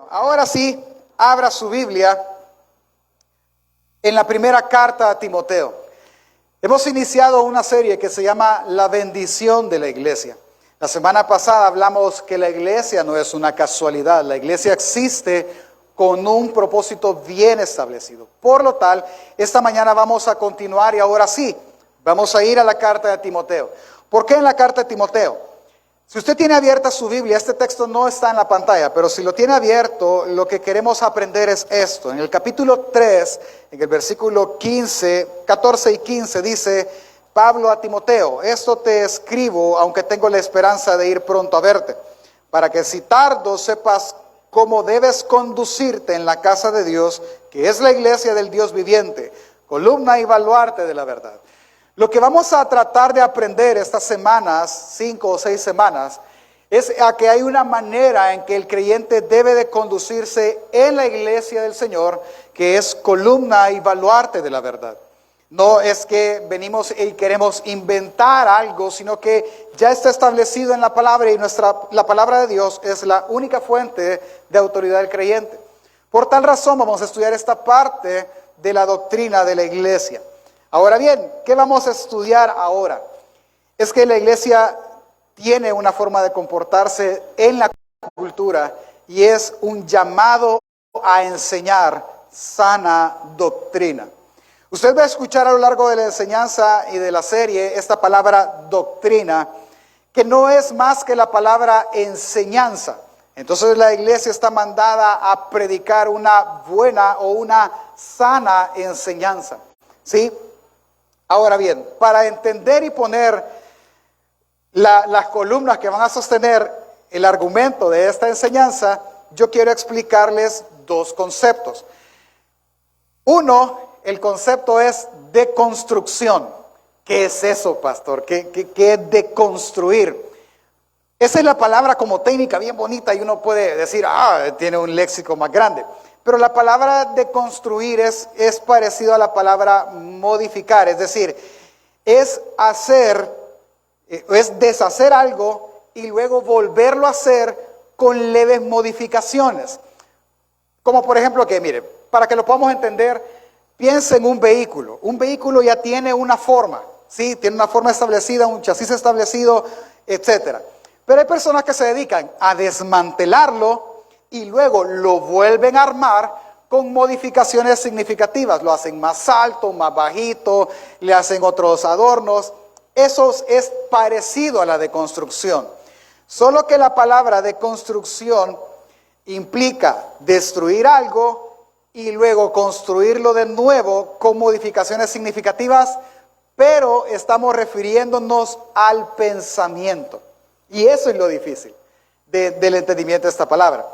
Ahora sí, abra su Biblia en la primera carta a Timoteo. Hemos iniciado una serie que se llama La bendición de la iglesia. La semana pasada hablamos que la iglesia no es una casualidad. La iglesia existe con un propósito bien establecido. Por lo tal, esta mañana vamos a continuar y ahora sí, vamos a ir a la carta de Timoteo. ¿Por qué en la carta de Timoteo? Si usted tiene abierta su Biblia, este texto no está en la pantalla, pero si lo tiene abierto, lo que queremos aprender es esto. En el capítulo 3, en el versículo 14 y 15, dice Pablo a Timoteo: esto te escribo, aunque tengo la esperanza de ir pronto a verte, para que si tardo sepas cómo debes conducirte en la casa de Dios, que es la iglesia del Dios viviente, columna y baluarte de la verdad. Lo que vamos a tratar de aprender estas semanas, 5 o 6 semanas, es a que hay una manera en que el creyente debe de conducirse en la iglesia del Señor, que es columna y baluarte de la verdad. No es que venimos y queremos inventar algo, sino que ya está establecido en la palabra y la palabra de Dios es la única fuente de autoridad del creyente. Por tal razón vamos a estudiar esta parte de la doctrina de la iglesia. Ahora bien, ¿qué vamos a estudiar ahora? Es que la iglesia tiene una forma de comportarse en la cultura y es un llamado a enseñar sana doctrina. Usted va a escuchar a lo largo de la enseñanza y de la serie esta palabra doctrina, que no es más que la palabra enseñanza. Entonces la iglesia está mandada a predicar una buena o una sana enseñanza, ¿sí? Ahora bien, para entender y poner las columnas que van a sostener el argumento de esta enseñanza, yo quiero explicarles dos conceptos. Uno, el concepto es deconstrucción. ¿Qué es eso, pastor? ¿Qué es deconstruir? Esa es la palabra como técnica bien bonita y uno puede decir, tiene un léxico más grande. Pero la palabra deconstruir es parecido a la palabra modificar, es decir, es deshacer algo y luego volverlo a hacer con leves modificaciones. Como por ejemplo que, mire, para que lo podamos entender, piense en un vehículo. Un vehículo ya tiene una forma, ¿sí? Tiene una forma establecida, un chasis establecido, etcétera. Pero hay personas que se dedican a desmantelarlo y luego lo vuelven a armar con modificaciones significativas. Lo hacen más alto, más bajito, le hacen otros adornos. Eso es parecido a la deconstrucción. Solo que la palabra deconstrucción implica destruir algo y luego construirlo de nuevo con modificaciones significativas, pero estamos refiriéndonos al pensamiento. Y eso es lo difícil del entendimiento de esta palabra.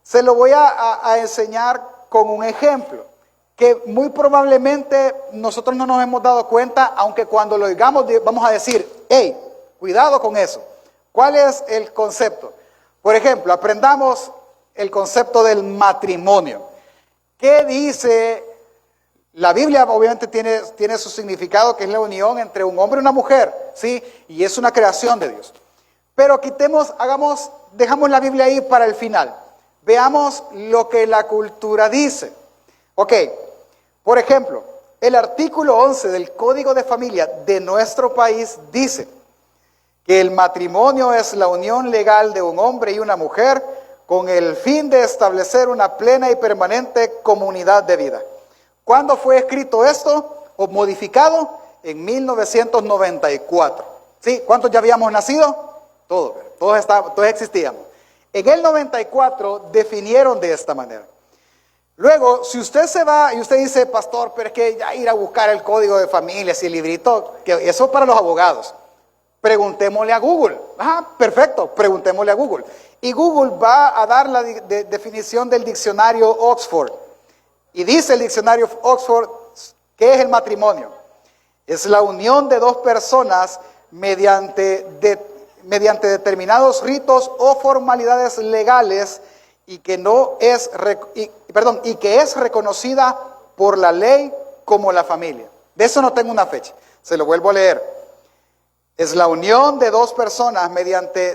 Se lo voy a enseñar con un ejemplo que muy probablemente nosotros no nos hemos dado cuenta, aunque cuando lo digamos vamos a decir, hey, cuidado con eso. ¿Cuál es el concepto? Por ejemplo, aprendamos el concepto del matrimonio. ¿Qué dice la Biblia? Obviamente tiene su significado, que es la unión entre un hombre y una mujer, ¿sí? Y es una creación de Dios. Pero dejamos la Biblia ahí para el final. Veamos lo que la cultura dice. Ok, por ejemplo, el artículo 11 del Código de Familia de nuestro país dice que el matrimonio es la unión legal de un hombre y una mujer con el fin de establecer una plena y permanente comunidad de vida. ¿Cuándo fue escrito esto o modificado? En 1994. ¿Sí? ¿Cuántos ya habíamos nacido? Todos existíamos. En el 94 definieron de esta manera. Luego, si usted se va y usted dice, pastor, pero es que ya ir a buscar el código de familias y el librito, que eso es para los abogados. Preguntémosle a Google. Perfecto, preguntémosle a Google. Y Google va a dar la definición del diccionario Oxford. Y dice el diccionario Oxford, ¿qué es el matrimonio? Es la unión de dos personas mediante determinados ritos o formalidades legales y que es reconocida por la ley como la familia. De eso no tengo una fecha. Se lo vuelvo a leer. Es la unión de dos personas mediante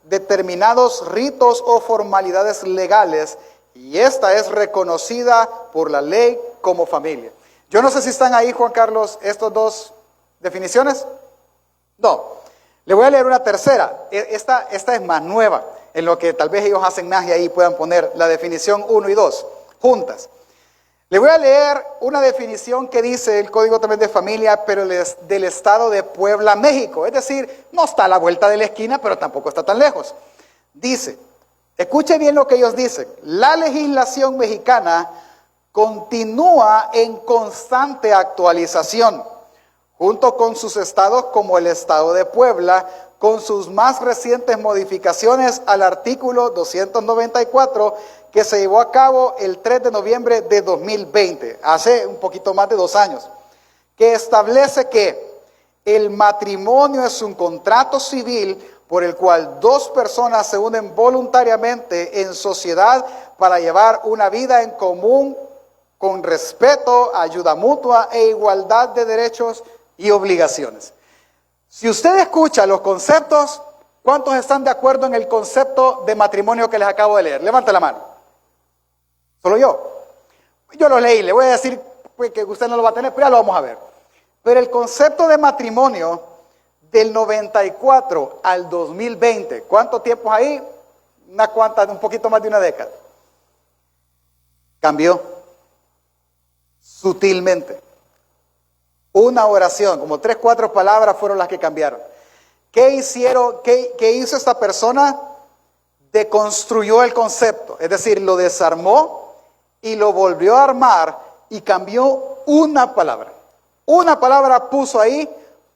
determinados ritos o formalidades legales, y esta es reconocida por la ley como familia. Yo no sé si están ahí, Juan Carlos, estas dos definiciones. No. Le voy a leer una tercera. Esta es más nueva, en lo que tal vez ellos hacen magia ahí y puedan poner la definición 1 y 2 juntas. Le voy a leer una definición que dice el Código también de Familia, pero del estado de Puebla, México. Es decir, no está a la vuelta de la esquina, pero tampoco está tan lejos. Dice, escuche bien lo que ellos dicen: la legislación mexicana continúa en constante actualización, junto con sus estados como el estado de Puebla, con sus más recientes modificaciones al artículo 294, que se llevó a cabo el 3 de noviembre de 2020, hace un poquito más de 2 años, que establece que el matrimonio es un contrato civil por el cual dos personas se unen voluntariamente en sociedad para llevar una vida en común con respeto, ayuda mutua e igualdad de derechos y obligaciones. Si usted escucha los conceptos, ¿cuántos están de acuerdo en el concepto de matrimonio que les acabo de leer? Levante la mano. Solo yo. Yo lo leí, le voy a decir que usted no lo va a tener, pero ya lo vamos a ver. Pero el concepto de matrimonio del 94 al 2020, ¿cuánto tiempo ahí? Un poquito más de una década. Cambió sutilmente. Una oración, como 3, 4 palabras fueron las que cambiaron. ¿Qué hicieron? ¿Qué hizo esta persona? Deconstruyó el concepto, es decir, lo desarmó y lo volvió a armar y cambió una palabra. Una palabra puso ahí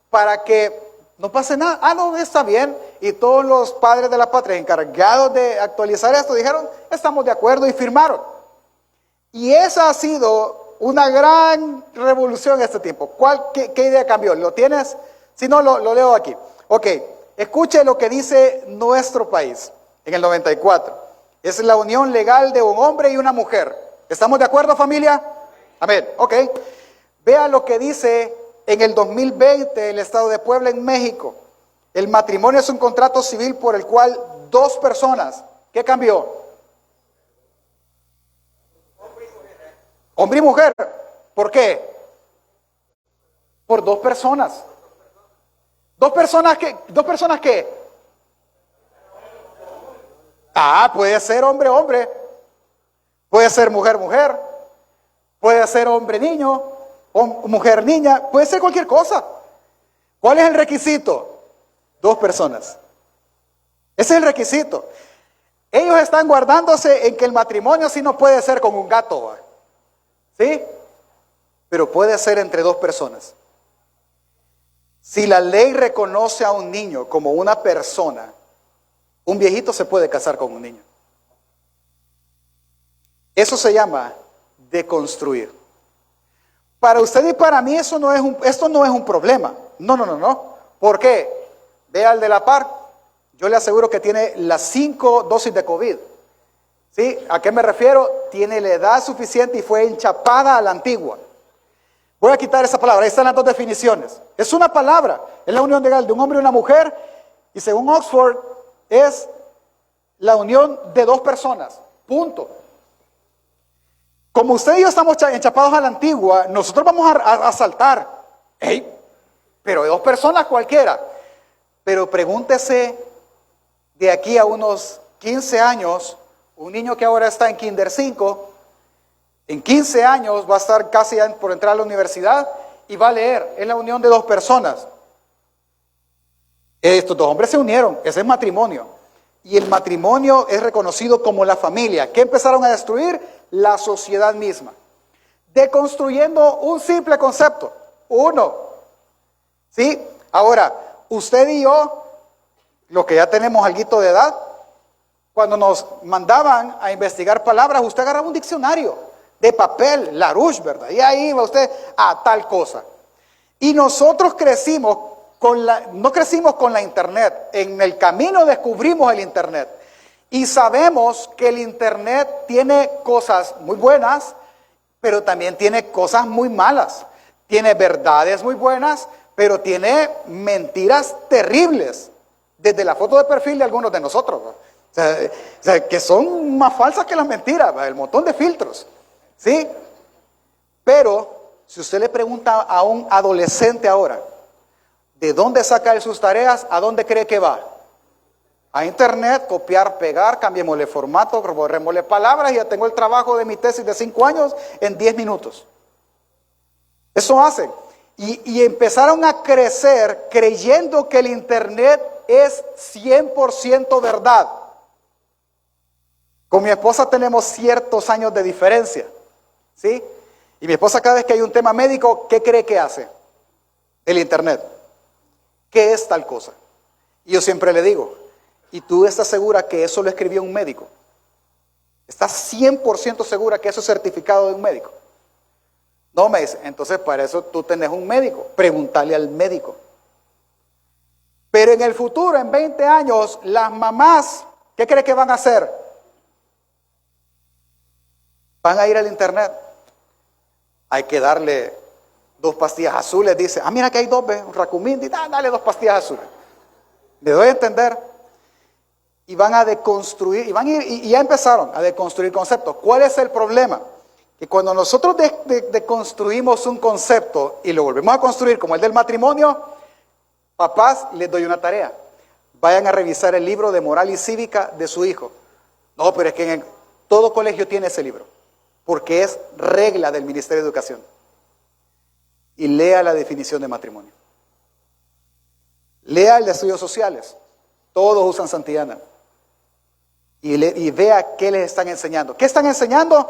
para que no pase nada. Ah, no, está bien. Y todos los padres de la patria encargados de actualizar esto dijeron, estamos de acuerdo, y firmaron. Y esa ha sido una gran revolución en este tiempo. ¿Qué idea cambió? ¿Lo tienes? Si no, lo leo aquí. Ok, escuche lo que dice nuestro país en el 94. Es la unión legal de un hombre y una mujer. ¿Estamos de acuerdo, familia? Amén. Ok. Vea lo que dice en el 2020 el estado de Puebla en México. El matrimonio es un contrato civil por el cual dos personas. ¿Qué cambió? Hombre y mujer. ¿Por qué? Por dos personas. ¿Dos personas qué? Ah, puede ser hombre, hombre. Puede ser mujer, mujer. Puede ser hombre, niño. O mujer, niña. Puede ser cualquier cosa. ¿Cuál es el requisito? Dos personas. Ese es el requisito. Ellos están guardándose en que el matrimonio sí no puede ser con un gato. ¿Sí? Pero puede ser entre dos personas. Si la ley reconoce a un niño como una persona, un viejito se puede casar con un niño. Eso se llama deconstruir. Para usted y para mí esto no es un problema. No. ¿Por qué? Vea al de la par. Yo le aseguro que tiene las 5 dosis de COVID. ¿Sí? ¿A qué me refiero? Tiene la edad suficiente y fue enchapada a la antigua. Voy a quitar esa palabra. Ahí están las dos definiciones. Es una palabra. Es la unión legal de un hombre y una mujer. Y según Oxford, es la unión de dos personas. Punto. Como usted y yo estamos enchapados a la antigua, nosotros vamos a saltar. ¡Ey! Pero de dos personas cualquiera. Pero pregúntese de aquí a unos 15 años, un niño que ahora está en Kinder 5, en 15 años va a estar casi por entrar a la universidad y va a leer. Es la unión de dos personas. Estos dos hombres se unieron, ese es matrimonio. Y el matrimonio es reconocido como la familia. ¿Qué empezaron a destruir? La sociedad misma. Deconstruyendo un simple concepto. Uno. ¿Sí? Ahora, usted y yo, los que ya tenemos alguito de edad, cuando nos mandaban a investigar palabras, usted agarraba un diccionario de papel, Larouche, ¿verdad? Y ahí iba usted a tal cosa. Y nosotros crecimos no crecimos con la internet. En el camino descubrimos el internet. Y sabemos que el internet tiene cosas muy buenas, pero también tiene cosas muy malas. Tiene verdades muy buenas, pero tiene mentiras terribles. Desde la foto de perfil de algunos de nosotros, ¿va? O sea, que son más falsas que las mentiras, ¿va? El montón de filtros, ¿sí? Pero si usted le pregunta a un adolescente ahora, ¿de dónde saca él sus tareas? ¿A dónde cree que va? A internet, copiar, pegar, cambiémosle formato, borrémosle palabras y ya tengo el trabajo de mi tesis de 5 años en 10 minutos. Eso hacen. Y empezaron a crecer creyendo que el internet es 100% verdad. Con mi esposa tenemos ciertos años de diferencia, ¿sí? Y mi esposa cada vez que hay un tema médico, ¿qué cree que hace? El internet. ¿Qué es tal cosa? Y yo siempre le digo, ¿y tú estás segura que eso lo escribió un médico? ¿Estás 100% segura que eso es certificado de un médico? No, me dice, entonces para eso tú tenés un médico, pregúntale al médico. Pero en el futuro, en 20 años, las mamás, ¿qué cree que van a hacer? Van a ir al internet. Hay que darle 2 pastillas azules, dice, mira que hay 2, un Racumín, dale 2 pastillas azules. ¿Me doy a entender? Y van a deconstruir, y ya empezaron a deconstruir conceptos. ¿Cuál es el problema? Que cuando nosotros deconstruimos un concepto y lo volvemos a construir como el del matrimonio, papás, les doy una tarea. Vayan a revisar el libro de moral y cívica de su hijo. No, pero es que todo colegio tiene ese libro, porque es regla del Ministerio de Educación. Y lea la definición de matrimonio. Lea el de estudios sociales. Todos usan Santillana. Y vea qué les están enseñando. ¿Qué están enseñando?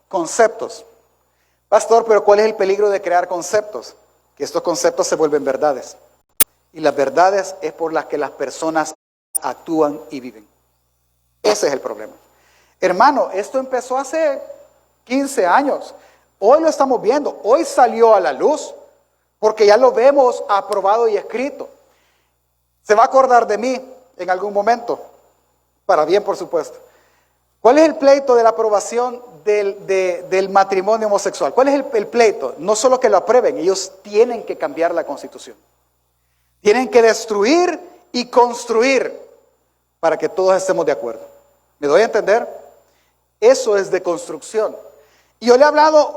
Conceptos. Pastor, pero ¿cuál es el peligro de crear conceptos? Que estos conceptos se vuelven verdades. Y las verdades es por las que las personas actúan y viven. Ese es el problema. Hermano, esto empezó hace 15 años. Hoy lo estamos viendo. Hoy salió a la luz. Porque ya lo vemos aprobado y escrito. Se va a acordar de mí en algún momento. Para bien, por supuesto. ¿Cuál es el pleito de la aprobación del matrimonio homosexual? ¿Cuál es el pleito? No solo que lo aprueben, ellos tienen que cambiar la Constitución. Tienen que destruir y construir para que todos estemos de acuerdo. ¿Me doy a entender? Eso es deconstrucción. Y yo le he hablado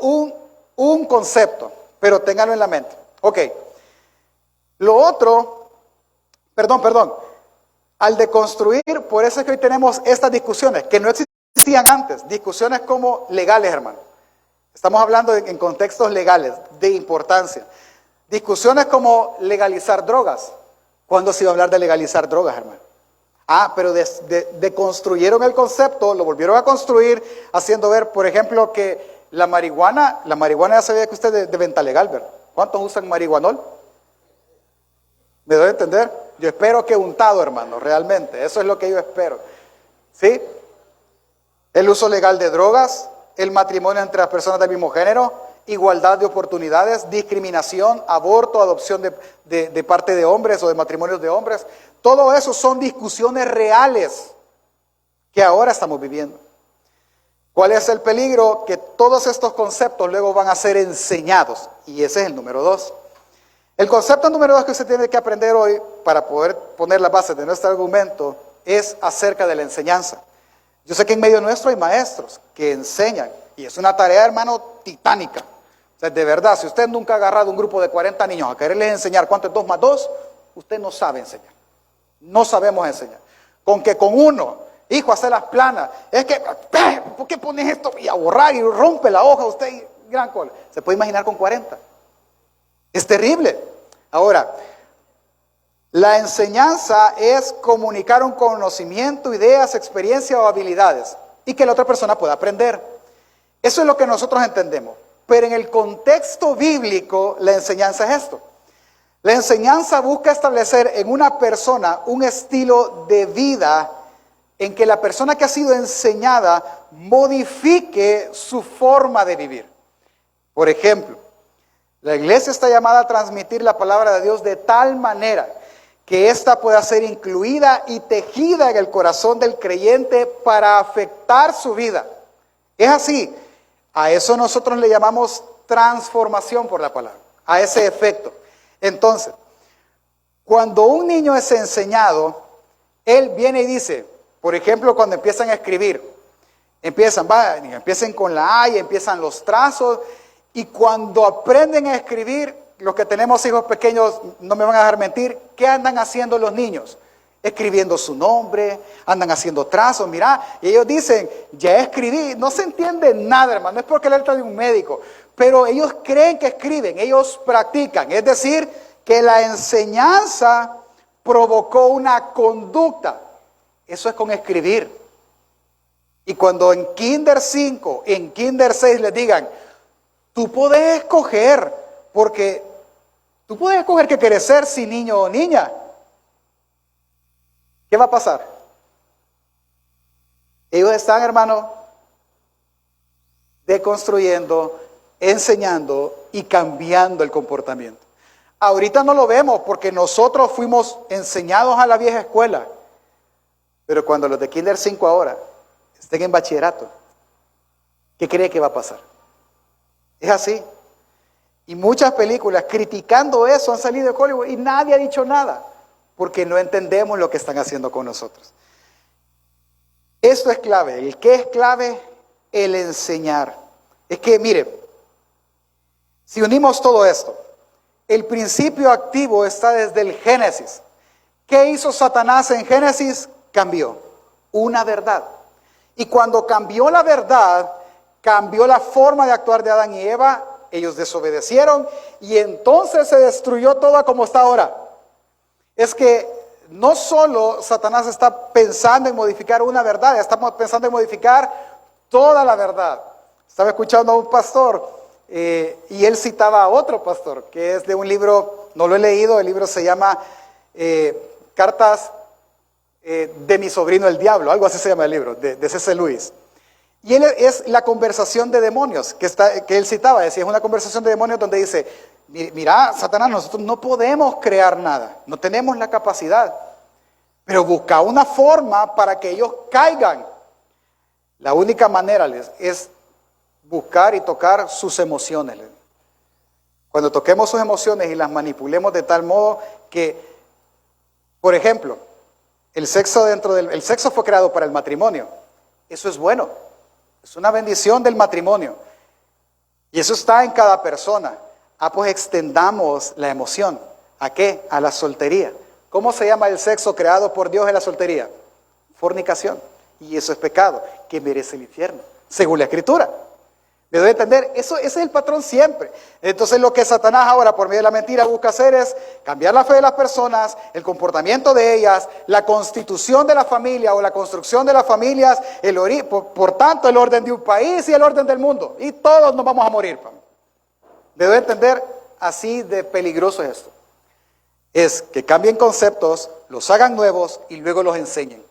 un concepto, pero ténganlo en la mente. Ok. Lo otro, perdón. Al deconstruir, por eso es que hoy tenemos estas discusiones, que no existían antes, discusiones como legales, hermano. Estamos hablando en contextos legales, de importancia. Discusiones como legalizar drogas. ¿Cuándo se iba a hablar de legalizar drogas, hermano? Pero deconstruyeron el concepto, lo volvieron a construir, haciendo ver, por ejemplo, que la marihuana ya sabía que usted de venta legal, ¿verdad? ¿Cuántos usan marihuanol? ¿Me doy a entender? Yo espero que untado, hermano, realmente. Eso es lo que yo espero. ¿Sí? El uso legal de drogas, el matrimonio entre las personas del mismo género, igualdad de oportunidades, discriminación, aborto, adopción de parte de hombres o de matrimonios de hombres. Todo eso son discusiones reales que ahora estamos viviendo. ¿Cuál es el peligro? Que todos estos conceptos luego van a ser enseñados. Y ese es el número 2. El concepto número 2 que usted tiene que aprender hoy para poder poner la base de nuestro argumento es acerca de la enseñanza. Yo sé que en medio nuestro hay maestros que enseñan y es una tarea, hermano, titánica. O sea, de verdad, si usted nunca ha agarrado un grupo de 40 niños a quererles enseñar cuánto es 2 más 2, usted no sabe enseñar. No sabemos enseñar. Con que con uno, hijo, hacer las planas, es que, ¿por qué pones esto? Y a borrar y rompe la hoja usted y gran cola. Se puede imaginar con 40. Es terrible. Ahora, la enseñanza es comunicar un conocimiento, ideas, experiencia o habilidades y que la otra persona pueda aprender. Eso es lo que nosotros entendemos. Pero en el contexto bíblico, la enseñanza es esto. La enseñanza busca establecer en una persona un estilo de vida en que la persona que ha sido enseñada modifique su forma de vivir. Por ejemplo, la iglesia está llamada a transmitir la palabra de Dios de tal manera que ésta pueda ser incluida y tejida en el corazón del creyente para afectar su vida. Es así. A eso nosotros le llamamos transformación por la palabra, a ese efecto. Entonces, cuando un niño es enseñado, Él viene y dice, por ejemplo, cuando empiezan a escribir, empiecen con la A y empiezan los trazos, y cuando aprenden a escribir, los que tenemos hijos pequeños no me van a dejar mentir, ¿qué andan haciendo los niños? Escribiendo su nombre, andan haciendo trazos, mira, y ellos dicen, ya escribí, no se entiende nada, hermano, no es porque la letra de un médico, pero ellos creen que escriben, ellos practican, es decir, que la enseñanza provocó una conducta, eso es con escribir. Y cuando en Kinder 5, en Kinder 6 les digan, tú puedes escoger, porque tú puedes escoger qué quieres ser, si niño o niña. ¿Qué va a pasar? Ellos están, hermano, deconstruyendo, enseñando y cambiando el comportamiento. Ahorita no lo vemos porque nosotros fuimos enseñados a la vieja escuela. Pero cuando los de Kinder 5 ahora estén en bachillerato, ¿qué cree que va a pasar? Es así. Y muchas películas criticando eso han salido de Hollywood y nadie ha dicho nada, porque no entendemos lo que están haciendo con nosotros. Esto es clave. ¿El qué es clave? El enseñar. Es que, mire, si unimos todo esto, el principio activo está desde el Génesis. ¿Qué hizo Satanás en Génesis? Cambió una verdad. Y cuando cambió la verdad, cambió la forma de actuar de Adán y Eva. Ellos desobedecieron y entonces se destruyó todo como está ahora. Es que no solo Satanás está pensando en modificar una verdad, estamos pensando en modificar toda la verdad. Estaba escuchando a un pastor y él citaba a otro pastor, que es de un libro, no lo he leído, el libro se llama Cartas de mi sobrino el diablo, algo así se llama el libro, de C.S. Lewis. Y él es la conversación de demonios que él citaba, decía, es una conversación de demonios donde dice, mira, Satanás, nosotros no podemos crear nada, no tenemos la capacidad, pero busca una forma para que ellos caigan. La única manera es buscar y tocar sus emociones. Cuando toquemos sus emociones y las manipulemos de tal modo que, por ejemplo, el sexo fue creado para el matrimonio, eso es bueno. Es una bendición del matrimonio. Y eso está en cada persona. Pues extendamos la emoción. ¿A qué? A la soltería. ¿Cómo se llama el sexo creado por Dios en la soltería? Fornicación. Y eso es pecado, que merece el infierno, según la Escritura. ¿Me doy a entender? Ese es el patrón siempre. Entonces lo que Satanás ahora por medio de la mentira busca hacer es cambiar la fe de las personas, el comportamiento de ellas, la constitución de la familia o la construcción de las familias, por tanto el orden de un país y el orden del mundo. Y todos nos vamos a morir. ¿Me doy a entender? Así de peligroso es esto. Es que cambien conceptos, los hagan nuevos y luego los enseñen.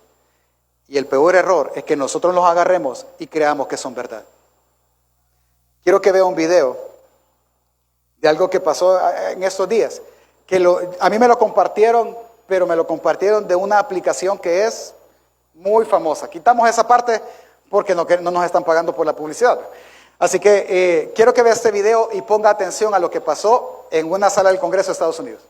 Y el peor error es que nosotros los agarremos y creamos que son verdad. Quiero que vea un video de algo que pasó en estos días, que a mí me lo compartieron, pero me lo compartieron de una aplicación que es muy famosa. Quitamos esa parte porque no nos están pagando por la publicidad. Así que quiero que vea este video y ponga atención a lo que pasó en una sala del Congreso de Estados Unidos.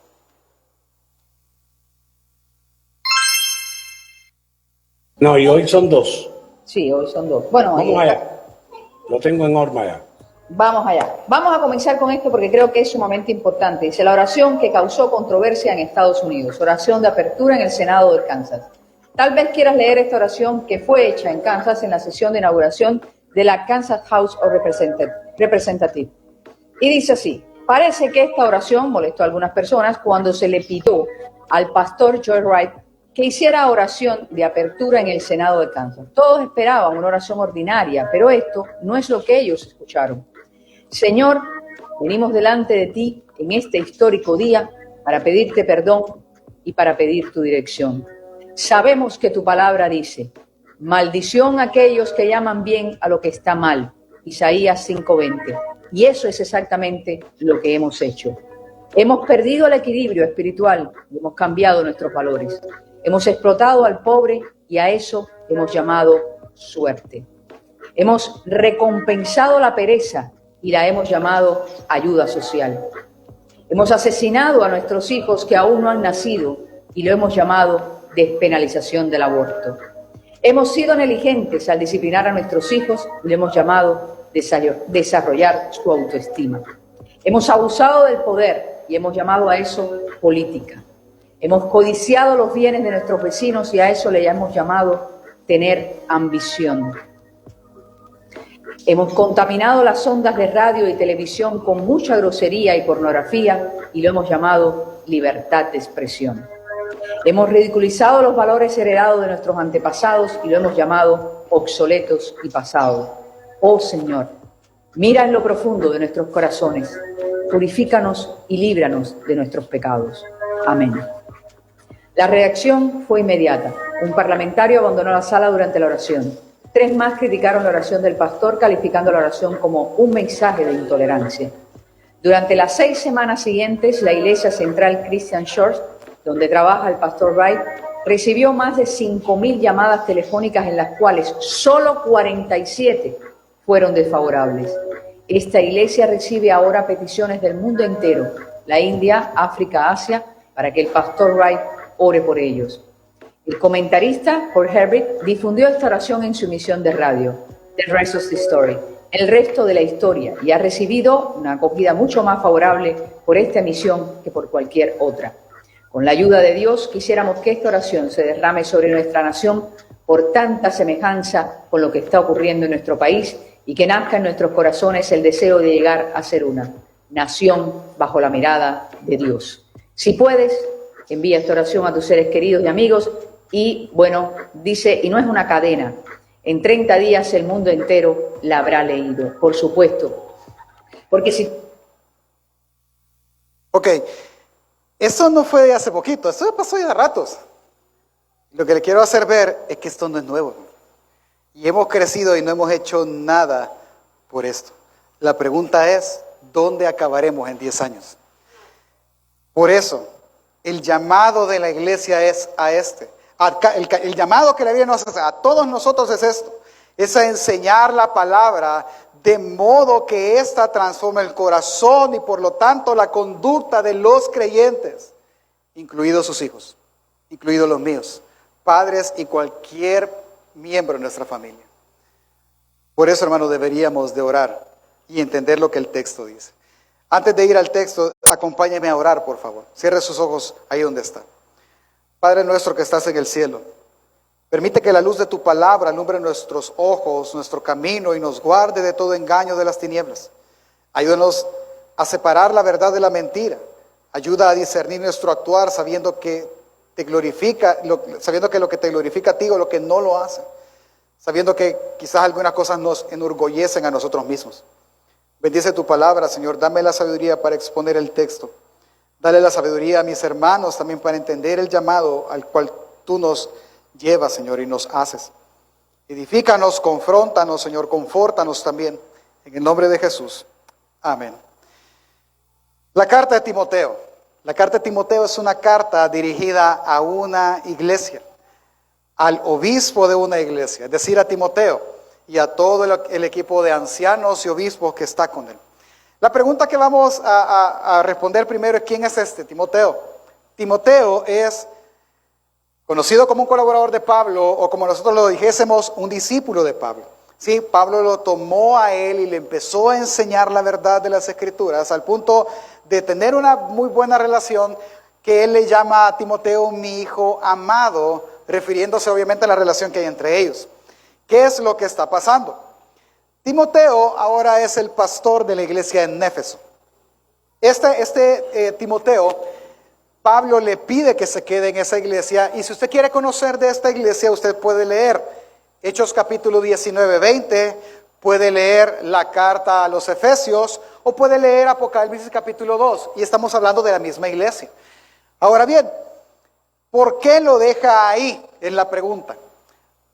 No, y hoy son dos. Sí, hoy son dos. Bueno, vamos allá. Lo tengo en horma ya. Vamos allá. Vamos a comenzar con esto porque creo que es sumamente importante. Dice la oración que causó controversia en Estados Unidos. Oración de apertura en el Senado de Kansas. Tal vez quieras leer esta oración que fue hecha en Kansas en la sesión de inauguración de la Kansas House of Representatives. Y dice así: parece que esta oración molestó a algunas personas cuando se le pidió al pastor Joel Wright que hiciera oración de apertura en el Senado de Kansas. Todos esperaban una oración ordinaria, pero esto no es lo que ellos escucharon. Señor, venimos delante de ti en este histórico día para pedirte perdón y para pedir tu dirección. Sabemos que tu palabra dice, maldición a aquellos que llaman bien a lo que está mal. Isaías 5:20. Y eso es exactamente lo que hemos hecho. Hemos perdido el equilibrio espiritual y hemos cambiado nuestros valores. Hemos explotado al pobre y a eso hemos llamado suerte. Hemos recompensado la pereza y la hemos llamado ayuda social. Hemos asesinado a nuestros hijos que aún no han nacido y lo hemos llamado despenalización del aborto. Hemos sido negligentes al disciplinar a nuestros hijos y le hemos llamado desarrollar su autoestima. Hemos abusado del poder y hemos llamado a eso política. Hemos codiciado los bienes de nuestros vecinos y a eso le hemos llamado tener ambición. Hemos contaminado las ondas de radio y televisión con mucha grosería y pornografía y lo hemos llamado libertad de expresión. Hemos ridiculizado los valores heredados de nuestros antepasados y lo hemos llamado obsoletos y pasados. Oh Señor, mira en lo profundo de nuestros corazones, purifícanos y líbranos de nuestros pecados. Amén. La reacción fue inmediata. Un parlamentario abandonó la sala durante la oración. 3 más criticaron la oración del pastor, calificando la oración como un mensaje de intolerancia. Durante las 6 semanas siguientes, la Iglesia Central Christian Church, donde trabaja el pastor Wright, recibió más de 5.000 llamadas telefónicas en las cuales solo 47 fueron desfavorables. Esta iglesia recibe ahora peticiones del mundo entero, la India, África, Asia, para que el pastor Wright ore por ellos. El comentarista Paul Herbert difundió esta oración en su emisión de radio, The Rest of the Story, el resto de la historia, y ha recibido una acogida mucho más favorable por esta emisión que por cualquier otra. Con la ayuda de Dios, quisiéramos que esta oración se derrame sobre nuestra nación por tanta semejanza con lo que está ocurriendo en nuestro país y que nazca en nuestros corazones el deseo de llegar a ser una nación bajo la mirada de Dios. Si puedes, envía esta oración a tus seres queridos y amigos y, bueno, dice, y no es una cadena, en 30 días el mundo entero la habrá leído, por supuesto. Porque si... Ok, eso no fue de hace poquito, esto pasó ya de ratos. Lo que le quiero hacer ver es que esto no es nuevo. Y hemos crecido y no hemos hecho nada por esto. La pregunta es, ¿dónde acabaremos en 10 años? Por eso, el llamado de la iglesia es a este. El llamado que la Biblia nos hace a todos nosotros es esto. Es a enseñar la palabra de modo que ésta transforme el corazón y por lo tanto la conducta de los creyentes, incluidos sus hijos, incluidos los míos, padres y cualquier miembro de nuestra familia. Por eso, hermanos, deberíamos de orar y entender lo que el texto dice. Antes de ir al texto, acompáñeme a orar, por favor. Cierre sus ojos ahí donde está. Padre nuestro que estás en el cielo, permite que la luz de tu palabra alumbre nuestros ojos, nuestro camino y nos guarde de todo engaño de las tinieblas. Ayúdanos a separar la verdad de la mentira. Ayuda a discernir nuestro actuar sabiendo que te glorifica, sabiendo que lo que te glorifica a ti o lo que no lo hace. Sabiendo que quizás algunas cosas nos enorgullecen a nosotros mismos. Bendice tu palabra, Señor. Dame la sabiduría para exponer el texto. Dale la sabiduría a mis hermanos también para entender el llamado al cual tú nos llevas, Señor, y nos haces. Edifícanos, confróntanos, Señor, confórtanos también. En el nombre de Jesús. Amén. La carta de Timoteo. La carta de Timoteo es una carta dirigida a una iglesia, al obispo de una iglesia, es decir, a Timoteo y a todo el equipo de ancianos y obispos que está con él. La pregunta que vamos a responder primero es ¿quién es este Timoteo? Timoteo es conocido como un colaborador de Pablo o como nosotros lo dijésemos, un discípulo de Pablo. Sí, Pablo lo tomó a él y le empezó a enseñar la verdad de las Escrituras al punto de tener una muy buena relación que él le llama a Timoteo mi hijo amado, refiriéndose obviamente a la relación que hay entre ellos. ¿Qué es lo que está pasando? Timoteo ahora es el pastor de la iglesia en Éfeso. Timoteo, Pablo le pide que se quede en esa iglesia y si usted quiere conocer de esta iglesia, usted puede leer Hechos capítulo 19, 20, puede leer la carta a los Efesios o puede leer Apocalipsis capítulo 2 y estamos hablando de la misma iglesia. Ahora bien, ¿por qué lo deja ahí? Es la pregunta.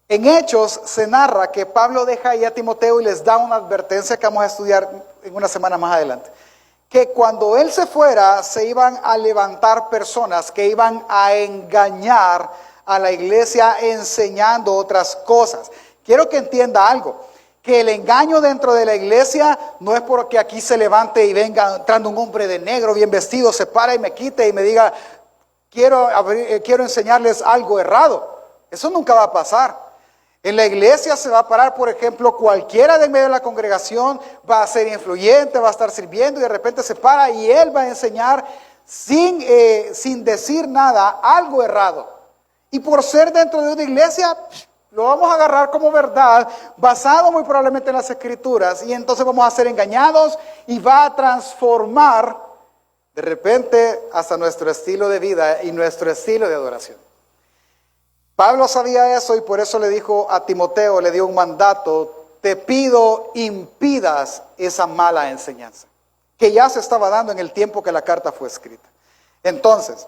En Hechos se narra que Pablo deja ahí a Timoteo y les da una advertencia que vamos a estudiar en una semana más adelante. Que cuando él se fuera se iban a levantar personas que iban a engañar a la iglesia enseñando otras cosas. Quiero que entienda algo, que el engaño dentro de la iglesia no es porque aquí se levante y venga entrando un hombre de negro bien vestido, se para y me quite y me diga quiero enseñarles algo errado. Eso nunca va a pasar. En la iglesia se va a parar, por ejemplo, cualquiera de en medio de la congregación va a ser influyente, va a estar sirviendo y de repente se para y él va a enseñar sin decir nada algo errado. Y por ser dentro de una iglesia, lo vamos a agarrar como verdad, basado muy probablemente en las Escrituras, y entonces vamos a ser engañados y va a transformar de repente hasta nuestro estilo de vida y nuestro estilo de adoración. Pablo sabía eso y por eso le dijo a Timoteo, le dio un mandato: te pido impidas esa mala enseñanza, que ya se estaba dando en el tiempo que la carta fue escrita. Entonces,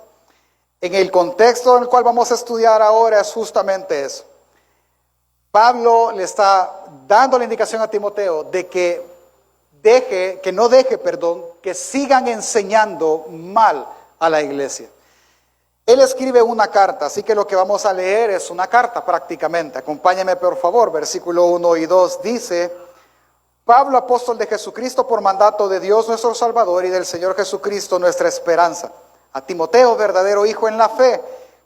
en el contexto en el cual vamos a estudiar ahora es justamente eso. Pablo le está dando la indicación a Timoteo de que que sigan enseñando mal a la iglesia. Él escribe una carta, así que lo que vamos a leer es una carta prácticamente. Acompáñeme por favor, versículo 1 y 2 dice: Pablo, apóstol de Jesucristo por mandato de Dios nuestro Salvador y del Señor Jesucristo nuestra esperanza. A Timoteo, verdadero hijo en la fe,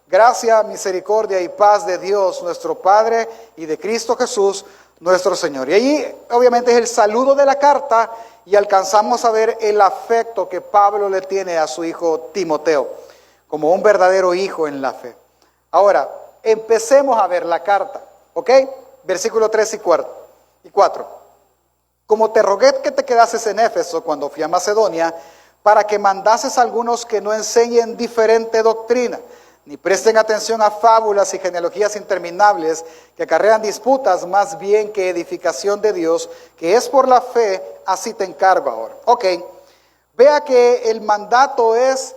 gracia, misericordia y paz de Dios nuestro Padre y de Cristo Jesús nuestro Señor. Y allí obviamente es el saludo de la carta y alcanzamos a ver el afecto que Pablo le tiene a su hijo Timoteo, como un verdadero hijo en la fe. Ahora, empecemos a ver la carta, ¿ok? Versículo 3 y 4. Como te rogué que te quedases en Éfeso cuando fui a Macedonia, para que mandases a algunos que no enseñen diferente doctrina, ni presten atención a fábulas y genealogías interminables que acarrean disputas más bien que edificación de Dios, que es por la fe, así te encargo ahora. Ok, vea que el mandato es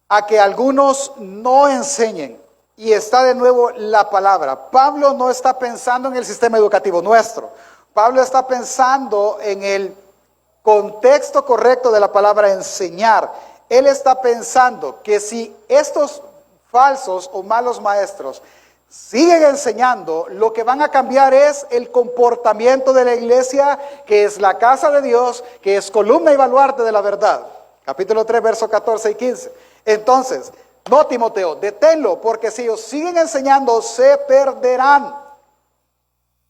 a que algunos no enseñen. Y está de nuevo la palabra. Pablo no está pensando en el sistema educativo nuestro. Pablo está pensando en el contexto correcto de la palabra enseñar. Él está pensando que si estos falsos o malos maestros siguen enseñando, lo que van a cambiar es el comportamiento de la iglesia, que es la casa de Dios, que es columna y baluarte de la verdad. Capítulo 3, versos 14 y 15. Entonces, no, Timoteo, deténlo, porque si ellos siguen enseñando, se perderán,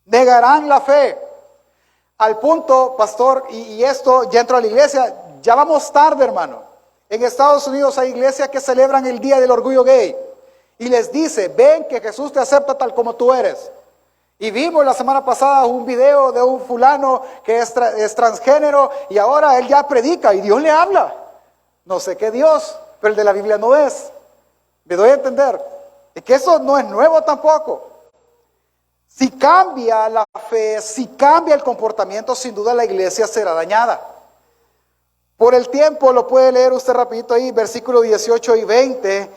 negarán la fe. Al punto, pastor, y esto ya entró a la iglesia, ya vamos tarde, hermano. En Estados Unidos hay iglesias que celebran el Día del Orgullo Gay y les dice: ven que Jesús te acepta tal como tú eres. Y vimos la semana pasada un video de un fulano que es transgénero y ahora él ya predica y Dios le habla. No sé qué Dios, pero el de la Biblia no es. Me doy a entender. Es que eso no es nuevo tampoco. Si cambia la fe, si cambia el comportamiento, sin duda la iglesia será dañada. Por el tiempo, lo puede leer usted rapidito ahí, versículos 18 y 20.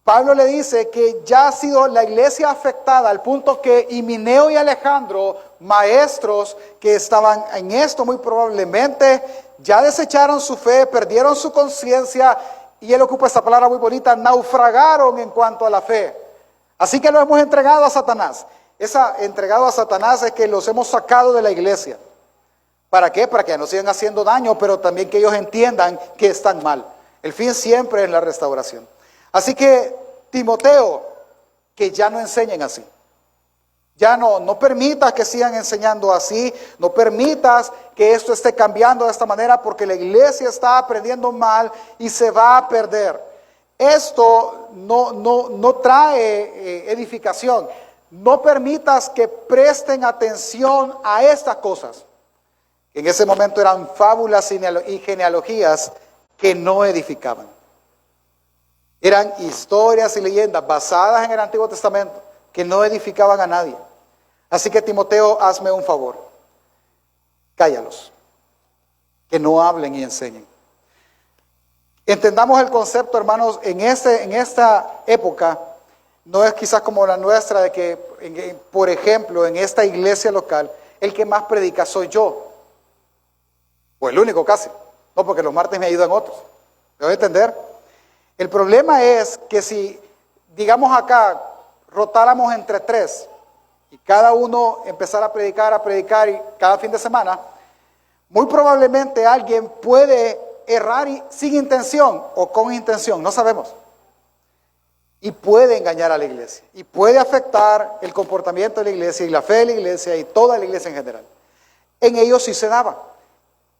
Pablo le dice que ya ha sido la iglesia afectada al punto que Himeneo y Alejandro, maestros que estaban en esto muy probablemente, ya desecharon su fe, perdieron su conciencia, y él ocupa esta palabra muy bonita, naufragaron en cuanto a la fe. Así que lo hemos entregado a Satanás. Esa entregado a Satanás es que los hemos sacado de la iglesia. ¿Para qué? Para que no sigan haciendo daño, pero también que ellos entiendan que están mal. El fin siempre es la restauración. Así que, Timoteo, que ya no enseñen así. Ya no permitas que sigan enseñando así, no permitas que esto esté cambiando de esta manera, porque la iglesia está aprendiendo mal y se va a perder. Esto no trae edificación. No permitas que presten atención a estas cosas. En ese momento eran fábulas y genealogías que no edificaban. Eran historias y leyendas basadas en el Antiguo Testamento que no edificaban a nadie. Así que, Timoteo, hazme un favor. Cállalos. Que no hablen y enseñen. Entendamos el concepto, hermanos, en esta época, no es quizás como la nuestra de que, por ejemplo, en esta iglesia local, el que más predica soy yo. O el único casi. No, porque los martes me ayudan otros. ¿Me voy a entender? El problema es que si, digamos acá, rotáramos entre 3 y cada uno empezara a predicar y cada fin de semana, muy probablemente alguien puede errar sin intención o con intención, no sabemos. y puede engañar a la iglesia y puede afectar el comportamiento de la iglesia y la fe de la iglesia y toda la iglesia en general. En ellos sí se daba.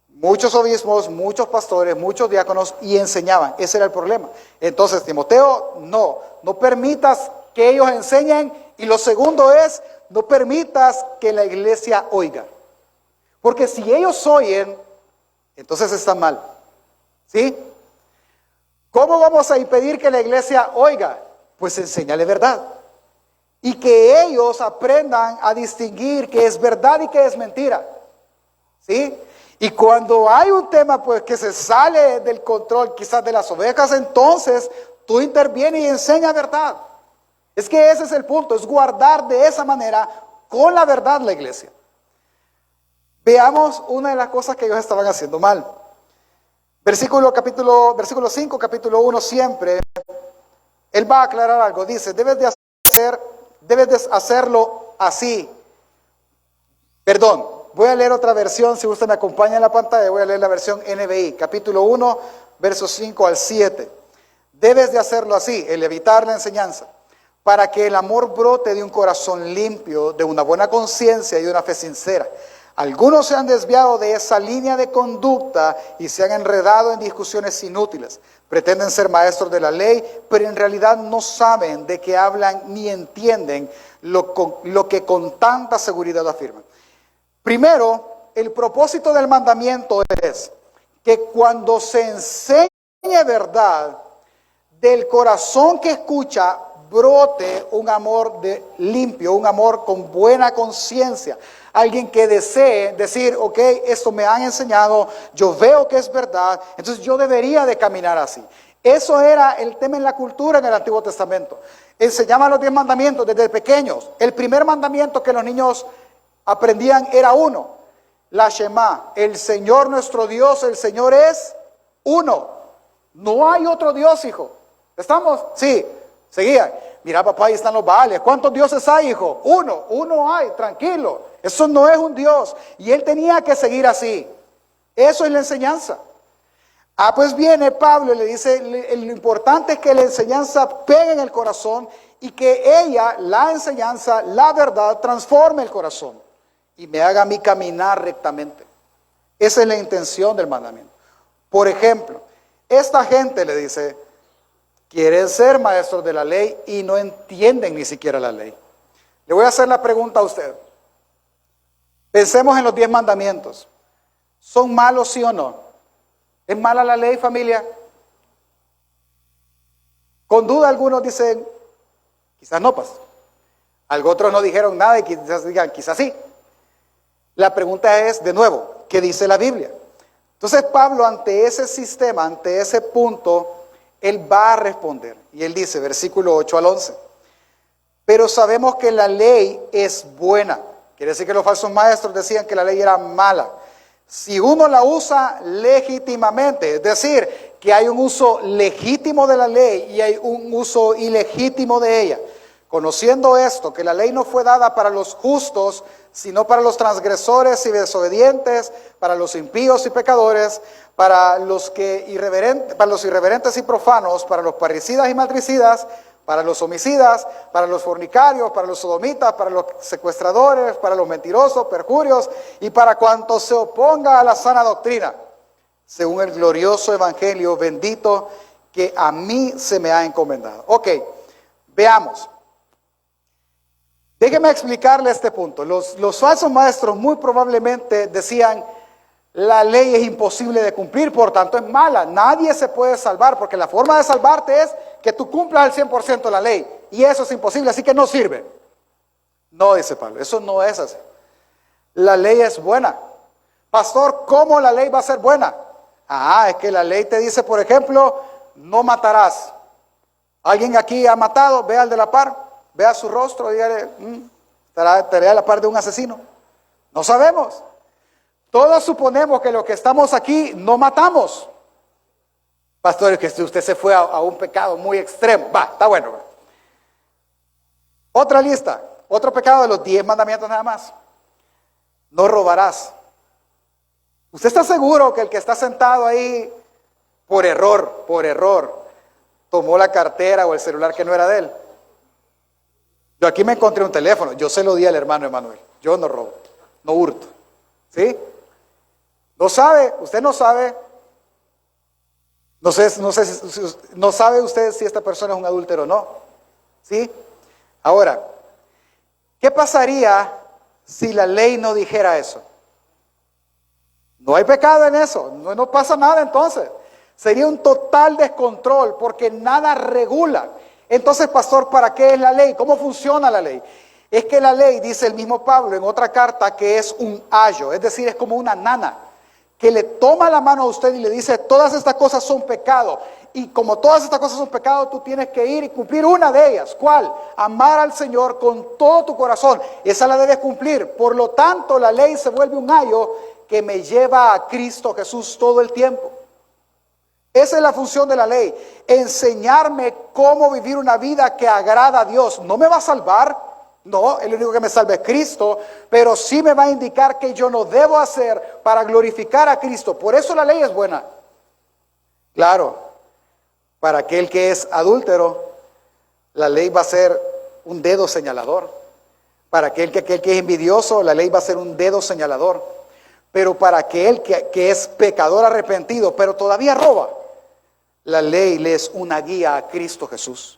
Muchos obispos, muchos pastores, muchos diáconos y enseñaban. Ese era el problema. Entonces, Timoteo, no permitas que ellos enseñen. Y lo segundo es, no permitas que la iglesia oiga. Porque si ellos oyen, entonces está mal. ¿Sí? ¿Cómo vamos a impedir que la iglesia oiga? Pues enséñale verdad. Y que ellos aprendan a distinguir qué es verdad y qué es mentira. ¿Sí? Y cuando hay un tema pues que se sale del control quizás de las ovejas, entonces tú intervienes y enseña verdad. Es que ese es el punto, es guardar de esa manera con la verdad la iglesia. Veamos una de las cosas que ellos estaban haciendo mal. Versículo 5, capítulo 1, siempre, él va a aclarar algo. Dice, debes de hacerlo así. Perdón, voy a leer otra versión, si usted me acompaña en la pantalla, voy a leer la versión NBI, capítulo 1, versos 5 al 7. Debes de hacerlo así, el evitar la enseñanza, para que el amor brote de un corazón limpio, de una buena conciencia y de una fe sincera. Algunos se han desviado de esa línea de conducta y se han enredado en discusiones inútiles. Pretenden ser maestros de la ley, pero en realidad no saben de qué hablan ni entienden lo que con tanta seguridad afirman. Primero, el propósito del mandamiento es que cuando se enseñe verdad, del corazón que escucha brote un amor limpio, un amor con buena conciencia. Alguien que desee decir, ok, esto me han enseñado, yo veo que es verdad, entonces yo debería de caminar así. Eso era el tema en la cultura en el Antiguo Testamento. Enseñaban los 10 mandamientos desde pequeños. El primer mandamiento que los niños aprendían era uno, la Shema, el Señor nuestro Dios, el Señor es uno. No hay otro Dios, hijo. ¿Estamos? Sí. Seguía. Mira, papá, ahí están los Baales. ¿Cuántos dioses hay, hijo? Uno hay, tranquilo. Eso no es un Dios. Y él tenía que seguir así. Eso es la enseñanza. Pues viene Pablo y le dice, lo importante es que la enseñanza pegue en el corazón y que ella, la enseñanza, la verdad, transforme el corazón y me haga a mí caminar rectamente. Esa es la intención del mandamiento. Por ejemplo, esta gente le dice, quieren ser maestros de la ley y no entienden ni siquiera la ley. Le voy a hacer la pregunta a usted. Pensemos en los 10 mandamientos. ¿Son malos, sí o no? ¿Es mala la ley, familia? Con duda algunos dicen, quizás no, pues. Algunos otros no dijeron nada y quizás digan, quizás sí. La pregunta es, de nuevo, ¿qué dice la Biblia? Entonces Pablo, ante ese sistema, ante ese punto, él va a responder. Y él dice, versículo 8 al 11. Pero sabemos que la ley es buena. Quiere decir que los falsos maestros decían que la ley era mala. Si uno la usa legítimamente, es decir, que hay un uso legítimo de la ley y hay un uso ilegítimo de ella. Conociendo esto, que la ley no fue dada para los justos, sino para los transgresores y desobedientes, para los impíos y pecadores, para los irreverentes y profanos, para los parricidas y matricidas, para los homicidas, para los fornicarios, para los sodomitas, para los secuestradores, para los mentirosos, perjurios y para cuanto se oponga a la sana doctrina, según el glorioso evangelio bendito que a mí se me ha encomendado. Ok, veamos. Déjeme explicarle este punto. Los falsos maestros muy probablemente decían, la ley es imposible de cumplir, por tanto es mala. Nadie se puede salvar, porque la forma de salvarte es que tú cumplas al 100% la ley. Y eso es imposible, así que no sirve. No, dice Pablo, eso no es así. La ley es buena. Pastor, ¿cómo la ley va a ser buena? Es que la ley te dice, por ejemplo, no matarás. ¿Alguien aquí ha matado? Ve al de la par, vea su rostro y dígale, estará a la par de un asesino. No sabemos. Todos suponemos que los que estamos aquí no matamos. Pastor, que usted se fue a un pecado muy extremo. Está bueno. Otra lista, otro pecado de los 10 mandamientos nada más. No robarás. ¿Usted está seguro que el que está sentado ahí por error, tomó la cartera o el celular que no era de él. Yo aquí me encontré un teléfono, yo se lo di al hermano Emanuel. Yo no robo, no hurto. ¿Sí? No sabe, usted no sabe. No sabe usted si esta persona es un adúltero o no. ¿Sí? Ahora, ¿qué pasaría si la ley no dijera eso? No hay pecado en eso, no pasa nada entonces. Sería un total descontrol porque nada regula. Entonces, pastor, ¿para qué es la ley? ¿Cómo funciona la ley? Es que la ley, dice el mismo Pablo en otra carta, que es un ayo, es decir, es como una nana, que le toma la mano a usted y le dice, todas estas cosas son pecado. Y como todas estas cosas son pecado, tú tienes que ir y cumplir una de ellas. ¿Cuál? Amar al Señor con todo tu corazón. Esa la debes cumplir. Por lo tanto, la ley se vuelve un ayo que me lleva a Cristo Jesús todo el tiempo. Esa es la función de la ley, enseñarme cómo vivir una vida que agrada a Dios. No me va a salvar, no, el único que me salva es Cristo, pero sí me va a indicar que yo no debo hacer para glorificar a Cristo. Por eso la ley es buena. Claro, para aquel que es adúltero, la ley va a ser un dedo señalador. Para aquel que es envidioso, la ley va a ser un dedo señalador. Pero para aquel que es pecador arrepentido, pero todavía roba, la ley le es una guía a Cristo Jesús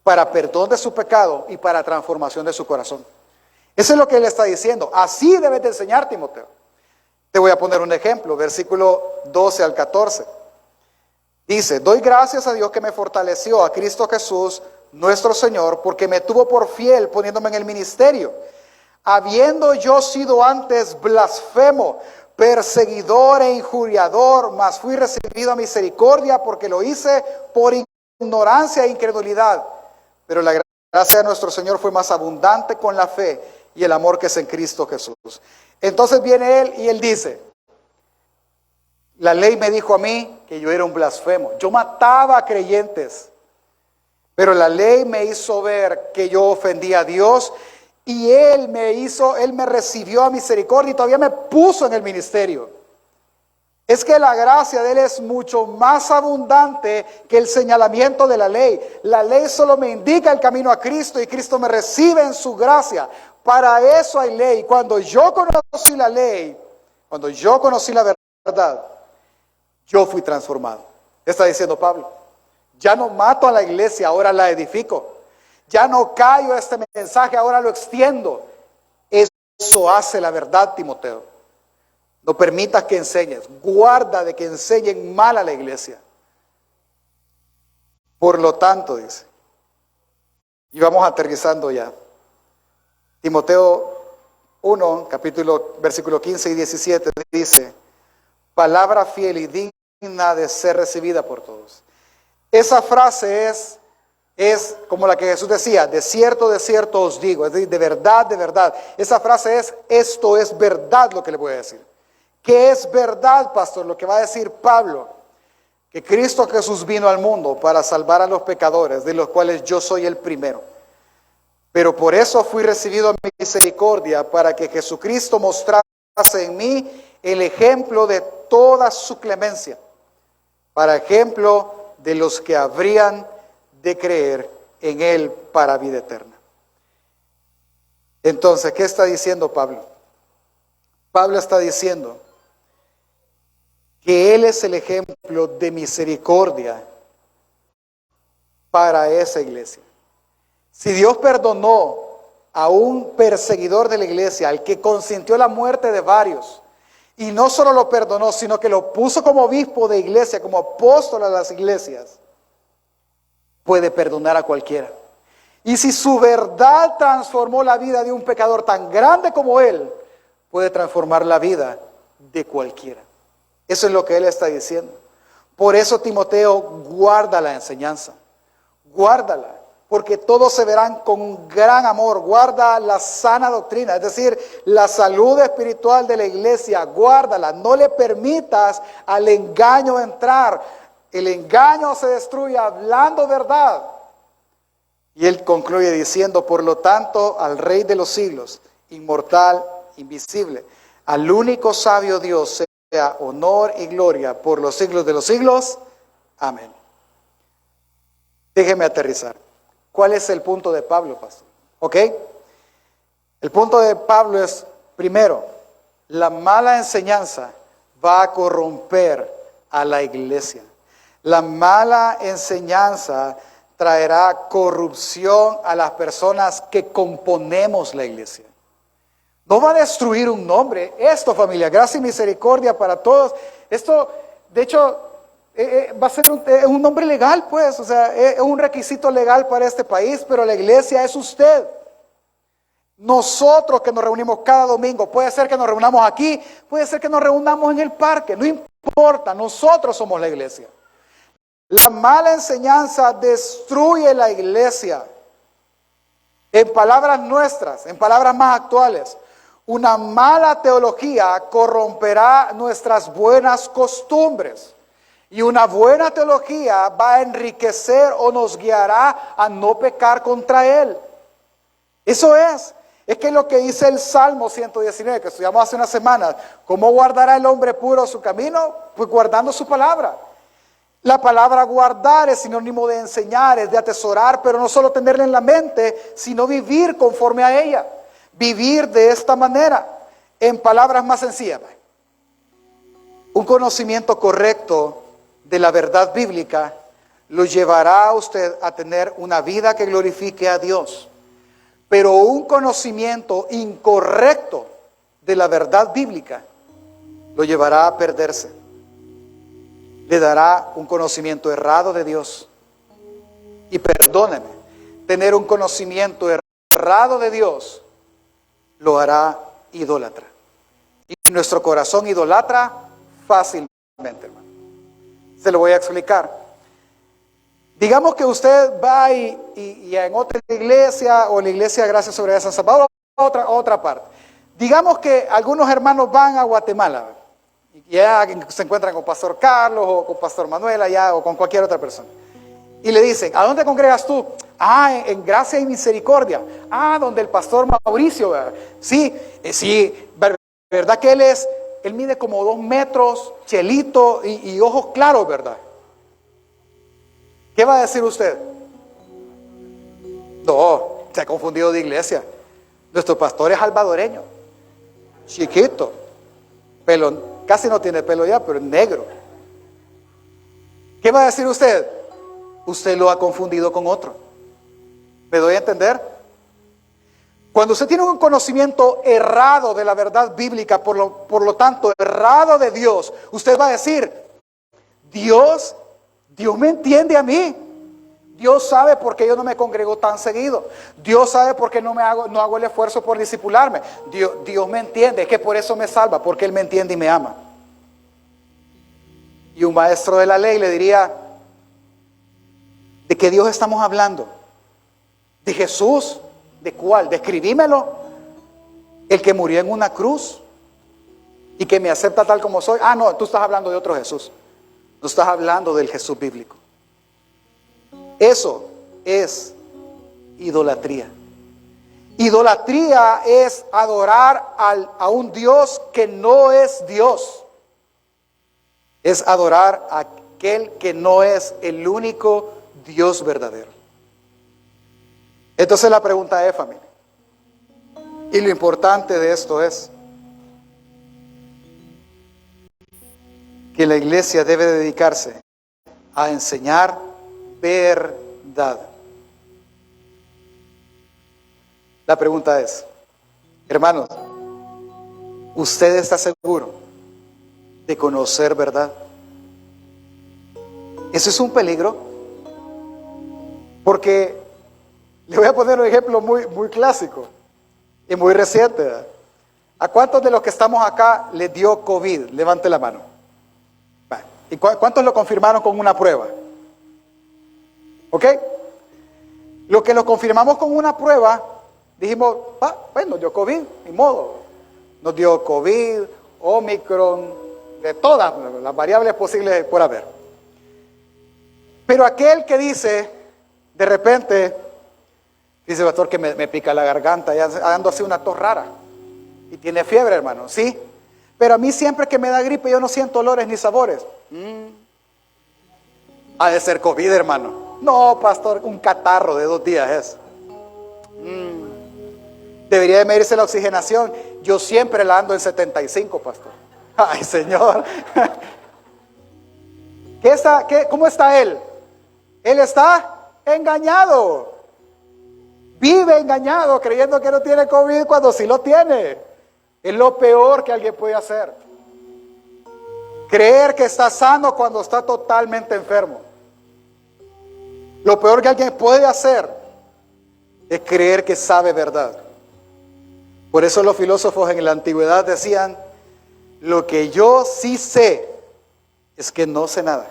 para perdón de su pecado y para transformación de su corazón. Eso es lo que él está diciendo. Así debes de enseñar, Timoteo. Te voy a poner un ejemplo, versículo 12 al 14. Dice, doy gracias a Dios que me fortaleció, a Cristo Jesús, nuestro Señor, porque me tuvo por fiel poniéndome en el ministerio. Habiendo yo sido antes blasfemo, perseguidor e injuriador, mas fui recibido a misericordia porque lo hice por ignorancia e incredulidad. Pero la gracia de nuestro Señor fue más abundante con la fe y el amor que es en Cristo Jesús. Entonces viene él y él dice, la ley me dijo a mí que yo era un blasfemo. Yo mataba a creyentes, pero la ley me hizo ver que yo ofendía a Dios. Y él me recibió a misericordia y todavía me puso en el ministerio. Es que la gracia de él es mucho más abundante que el señalamiento de la ley. La ley solo me indica el camino a Cristo y Cristo me recibe en su gracia. Para eso hay ley. Cuando yo conocí la ley, cuando yo conocí la verdad, yo fui transformado. Está diciendo Pablo. Ya no mato a la iglesia, ahora la edifico. Ya no callo este mensaje, ahora lo extiendo. Eso hace la verdad, Timoteo. No permitas que enseñes. Guarda de que enseñen mal a la iglesia. Por lo tanto, dice. Y vamos aterrizando ya. Timoteo 1, versículo 15 y 17 dice, palabra fiel y digna de ser recibida por todos. Esa frase es como la que Jesús decía, de cierto os digo, es decir, de verdad. Esa frase es, esto es verdad lo que le voy a decir. ¿Qué es verdad, pastor? Lo que va a decir Pablo, que Cristo Jesús vino al mundo para salvar a los pecadores, de los cuales yo soy el primero. Pero por eso fui recibido a misericordia, para que Jesucristo mostrase en mí el ejemplo de toda su clemencia, para ejemplo de los que habrían de creer en él para vida eterna. Entonces, ¿qué está diciendo Pablo? Pablo está diciendo que él es el ejemplo de misericordia para esa iglesia. Si Dios perdonó a un perseguidor de la iglesia, al que consintió la muerte de varios, y no solo lo perdonó, sino que lo puso como obispo de iglesia, como apóstol a las iglesias, puede perdonar a cualquiera. Y si su verdad transformó la vida de un pecador tan grande como él, puede transformar la vida de cualquiera. Eso es lo que él está diciendo. Por eso, Timoteo, guarda la enseñanza. Guárdala, porque todos se verán con un gran amor. Guarda la sana doctrina, es decir, la salud espiritual de la iglesia. Guárdala, no le permitas al engaño entrar. El engaño se destruye hablando verdad. Y él concluye diciendo, por lo tanto, al Rey de los siglos, inmortal, invisible, al único sabio Dios, sea honor y gloria por los siglos de los siglos. Amén. Déjeme aterrizar. ¿Cuál es el punto de Pablo, pastor? ¿Ok? El punto de Pablo es, primero, la mala enseñanza va a corromper a la iglesia. La mala enseñanza traerá corrupción a las personas que componemos la iglesia. No va a destruir un nombre. Esto, familia, gracia y misericordia para todos. Esto, de hecho, va a ser un nombre legal, pues. O sea, es un requisito legal para este país, pero la iglesia es usted. Nosotros que nos reunimos cada domingo, puede ser que nos reunamos aquí, puede ser que nos reunamos en el parque, no importa, nosotros somos la iglesia. La mala enseñanza destruye la iglesia. En palabras nuestras, en palabras más actuales, una mala teología corromperá nuestras buenas costumbres. Y una buena teología va a enriquecer o nos guiará a no pecar contra Él. Eso es. Es que lo que dice el Salmo 119, que estudiamos hace unas semanas, ¿cómo guardará el hombre puro su camino? Pues guardando su palabra. La palabra guardar es sinónimo de enseñar, es de atesorar, pero no solo tenerla en la mente, sino vivir conforme a ella. Vivir de esta manera, en palabras más sencillas. Un conocimiento correcto de la verdad bíblica lo llevará a usted a tener una vida que glorifique a Dios. Pero un conocimiento incorrecto de la verdad bíblica lo llevará a perderse. Le dará un conocimiento errado de Dios. Y perdóneme, tener un conocimiento errado de Dios lo hará idólatra. Y nuestro corazón idolatra fácilmente, hermano. Se lo voy a explicar. Digamos que usted va y en otra iglesia, o la iglesia Gracia Sobre San Salvador, otra parte. Digamos que algunos hermanos van a Guatemala, y ya se encuentran con Pastor Carlos, o con Pastor Manuel allá, o con cualquier otra persona. Y le dicen, ¿a dónde congregas tú? En Gracia y Misericordia. Donde el Pastor Mauricio, ¿verdad? Sí, ¿verdad que él mide como 2 metros, chelito y ojos claros, ¿verdad? ¿Qué va a decir usted? No, se ha confundido de iglesia. Nuestro pastor es salvadoreño, chiquito, pelo, casi no tiene pelo ya, pero es negro. ¿Qué va a decir usted? Usted lo ha confundido con otro. ¿Me doy a entender? Cuando usted tiene un conocimiento errado de la verdad bíblica, por lo tanto, errado de Dios, usted va a decir, Dios me entiende a mí. Dios sabe por qué yo no me congrego tan seguido. Dios sabe por qué no hago el esfuerzo por discipularme. Dios me entiende, es que por eso me salva, porque Él me entiende y me ama. Y un maestro de la ley le diría, ¿de qué Dios estamos hablando? ¿De Jesús? ¿De cuál? Describímelo. El que murió en una cruz y que me acepta tal como soy. No, tú estás hablando de otro Jesús. No estás hablando del Jesús bíblico. Eso es idolatría. Idolatría es adorar a un Dios que no es Dios. Es adorar a aquel que no es el único Dios verdadero. Entonces la pregunta es, familia, y lo importante de esto es que la iglesia debe dedicarse a enseñar verdad. La pregunta es, hermanos, ¿usted está seguro de conocer verdad? Eso es un peligro, porque le voy a poner un ejemplo muy clásico y muy reciente, ¿verdad? ¿A cuántos de los que estamos acá les dio COVID? Levante la mano. ¿Y cuántos lo confirmaron con una prueba? ¿Ok? Lo que lo confirmamos con una prueba, dijimos, pues nos dio COVID, ni modo. Nos dio COVID, Omicron, de todas las variables posibles por haber. Pero aquel que dice, de repente, dice, pastor, que me pica la garganta, ya ando así una tos rara, y tiene fiebre, hermano, sí. Pero a mí siempre que me da gripe yo no siento olores ni sabores. Ha de ser COVID, hermano. No, pastor, un catarro de 2 días es. Debería de medirse la oxigenación. Yo siempre la ando en 75, pastor. Ay, Señor. ¿Cómo está él? Él está engañado. Vive engañado, creyendo que no tiene COVID cuando sí lo tiene. Es lo peor que alguien puede hacer. Creer que está sano cuando está totalmente enfermo. Lo peor que alguien puede hacer es creer que sabe verdad. Por eso los filósofos en la antigüedad decían, lo que yo sí sé es que no sé nada.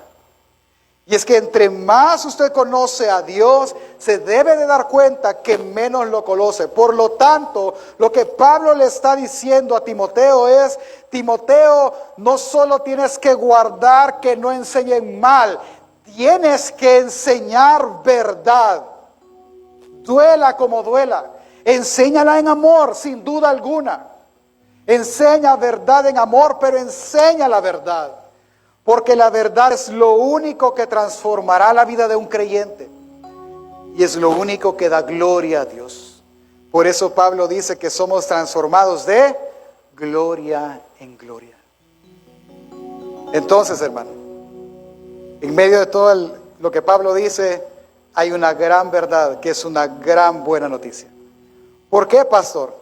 Y es que entre más usted conoce a Dios, se debe de dar cuenta que menos lo conoce. Por lo tanto, lo que Pablo le está diciendo a Timoteo es, Timoteo, no solo tienes que guardar que no enseñen mal, tienes que enseñar verdad. Duela como duela. Enséñala en amor, sin duda alguna. Enseña verdad en amor, pero enseña la verdad. Porque la verdad es lo único que transformará la vida de un creyente. Y es lo único que da gloria a Dios. Por eso Pablo dice que somos transformados de gloria en gloria. Entonces, hermano, en medio de todo lo que Pablo dice, hay una gran verdad, que es una gran buena noticia. ¿Por qué, pastor?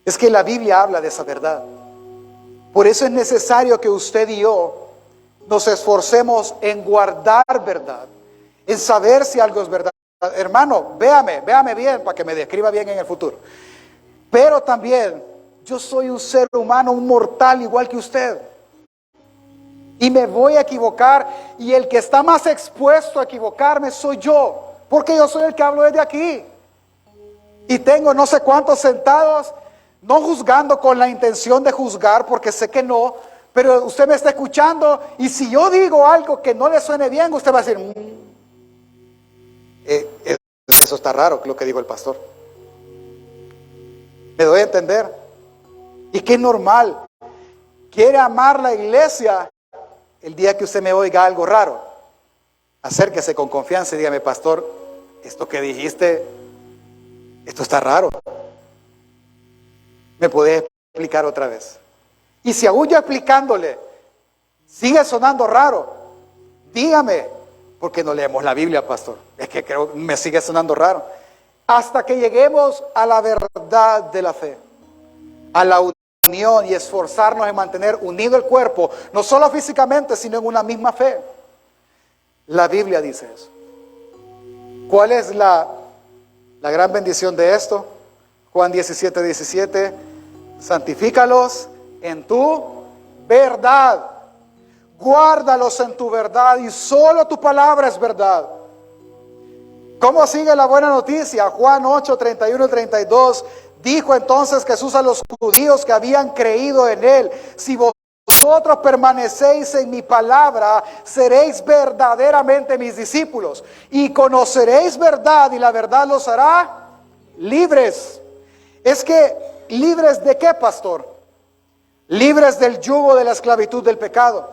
Es que la Biblia habla de esa verdad. Por eso es necesario que usted y yo nos esforcemos en guardar verdad, en saber si algo es verdad. Hermano, véame bien para que me describa bien en el futuro. Pero también, yo soy un ser humano, un mortal igual que usted. Y me voy a equivocar, y el que está más expuesto a equivocarme soy yo, porque yo soy el que hablo desde aquí. Y tengo no sé cuántos sentados, no juzgando con la intención de juzgar, porque sé que no, pero usted me está escuchando, y si yo digo algo que no le suene bien, usted va a decir, eso está raro, lo que dijo el pastor. ¿Me doy a entender? Y que es normal. Quiere amar la iglesia. El día que usted me oiga algo raro, acérquese con confianza y dígame, pastor, esto que dijiste, esto está raro. ¿Me puede explicar otra vez? Y si aún yo explicándole sigue sonando raro, dígame, porque no leemos la Biblia, pastor. Es que creo que me sigue sonando raro. Hasta que lleguemos a la verdad de la fe, a la unión y esforzarnos en mantener unido el cuerpo, no solo físicamente, sino en una misma fe. La Biblia dice eso. ¿Cuál es la gran bendición de esto? Juan 17:17, santifícalos en tu verdad. Guárdalos en tu verdad y solo tu palabra es verdad. ¿Cómo sigue la buena noticia? Juan 8:31 y 32. Dijo entonces Jesús a los judíos que habían creído en él, si vosotros permanecéis en mi palabra, seréis verdaderamente mis discípulos y conoceréis verdad y la verdad los hará libres. Es que, ¿libres de qué, pastor? Libres del yugo de la esclavitud del pecado,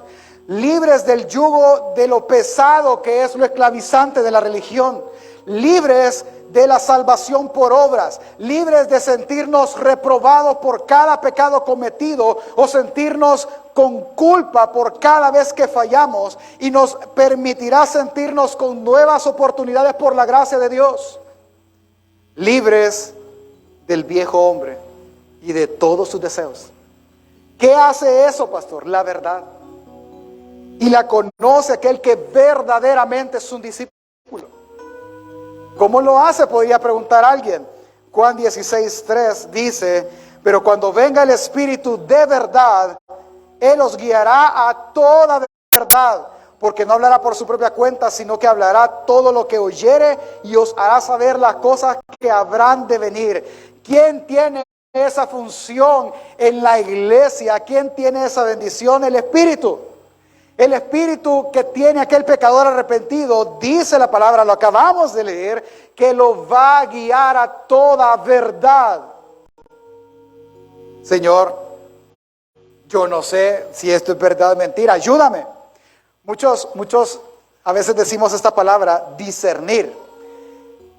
libres del yugo de lo pesado que es lo esclavizante de la religión, libres de la salvación por obras, libres de sentirnos reprobados por cada pecado cometido o sentirnos con culpa por cada vez que fallamos, y nos permitirá sentirnos con nuevas oportunidades por la gracia de Dios, libres del viejo hombre y de todos sus deseos. ¿Qué hace eso, pastor? La verdad. Y la conoce aquel que verdaderamente es un discípulo. ¿Cómo lo hace? Podría preguntar alguien. Juan 16:3 dice, pero cuando venga el Espíritu de verdad, Él os guiará a toda verdad, porque no hablará por su propia cuenta, sino que hablará todo lo que oyere y os hará saber las cosas que habrán de venir. ¿Quién tiene esa función en la iglesia? ¿Quién tiene esa bendición? El Espíritu. El Espíritu que tiene aquel pecador arrepentido, dice la palabra, lo acabamos de leer, que lo va a guiar a toda verdad. Señor, yo no sé si esto es verdad o mentira, ayúdame. Muchos a veces decimos esta palabra, discernir.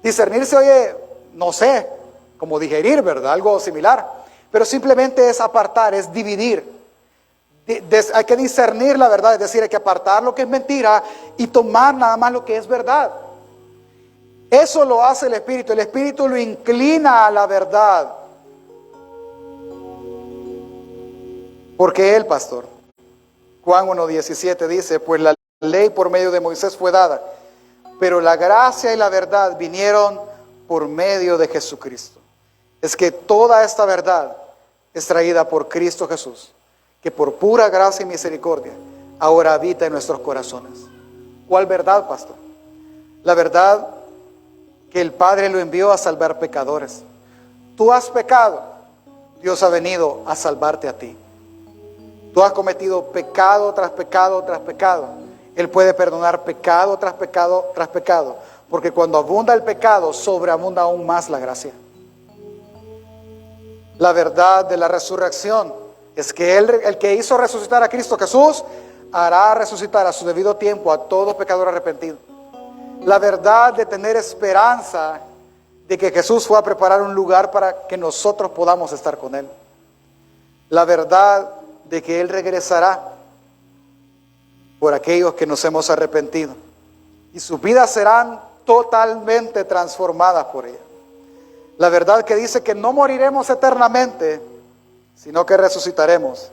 Discernir se oye, no sé, como digerir, ¿verdad? Algo similar. Pero simplemente es apartar, es dividir. Hay que discernir la verdad, es decir, hay que apartar lo que es mentira y tomar nada más lo que es verdad. Eso lo hace el Espíritu lo inclina a la verdad. Porque Él, pastor, Juan 1:17 dice, pues la ley por medio de Moisés fue dada, pero la gracia y la verdad vinieron por medio de Jesucristo. Es que toda esta verdad es traída por Cristo Jesús, que por pura gracia y misericordia ahora habita en nuestros corazones. ¿Cuál verdad, pastor? La verdad que el Padre lo envió a salvar pecadores. Tú has pecado, Dios ha venido a salvarte a ti. Tú has cometido pecado tras pecado tras pecado. Él puede perdonar pecado tras pecado tras pecado, porque cuando abunda el pecado, sobreabunda aún más la gracia. La verdad de la resurrección es que el que hizo resucitar a Cristo Jesús, hará resucitar a su debido tiempo a todo pecador arrepentido. La verdad de tener esperanza de que Jesús fue a preparar un lugar para que nosotros podamos estar con Él. La verdad de que Él regresará por aquellos que nos hemos arrepentido. Y sus vidas serán totalmente transformadas por ella. La verdad que dice que no moriremos eternamente, sino que resucitaremos.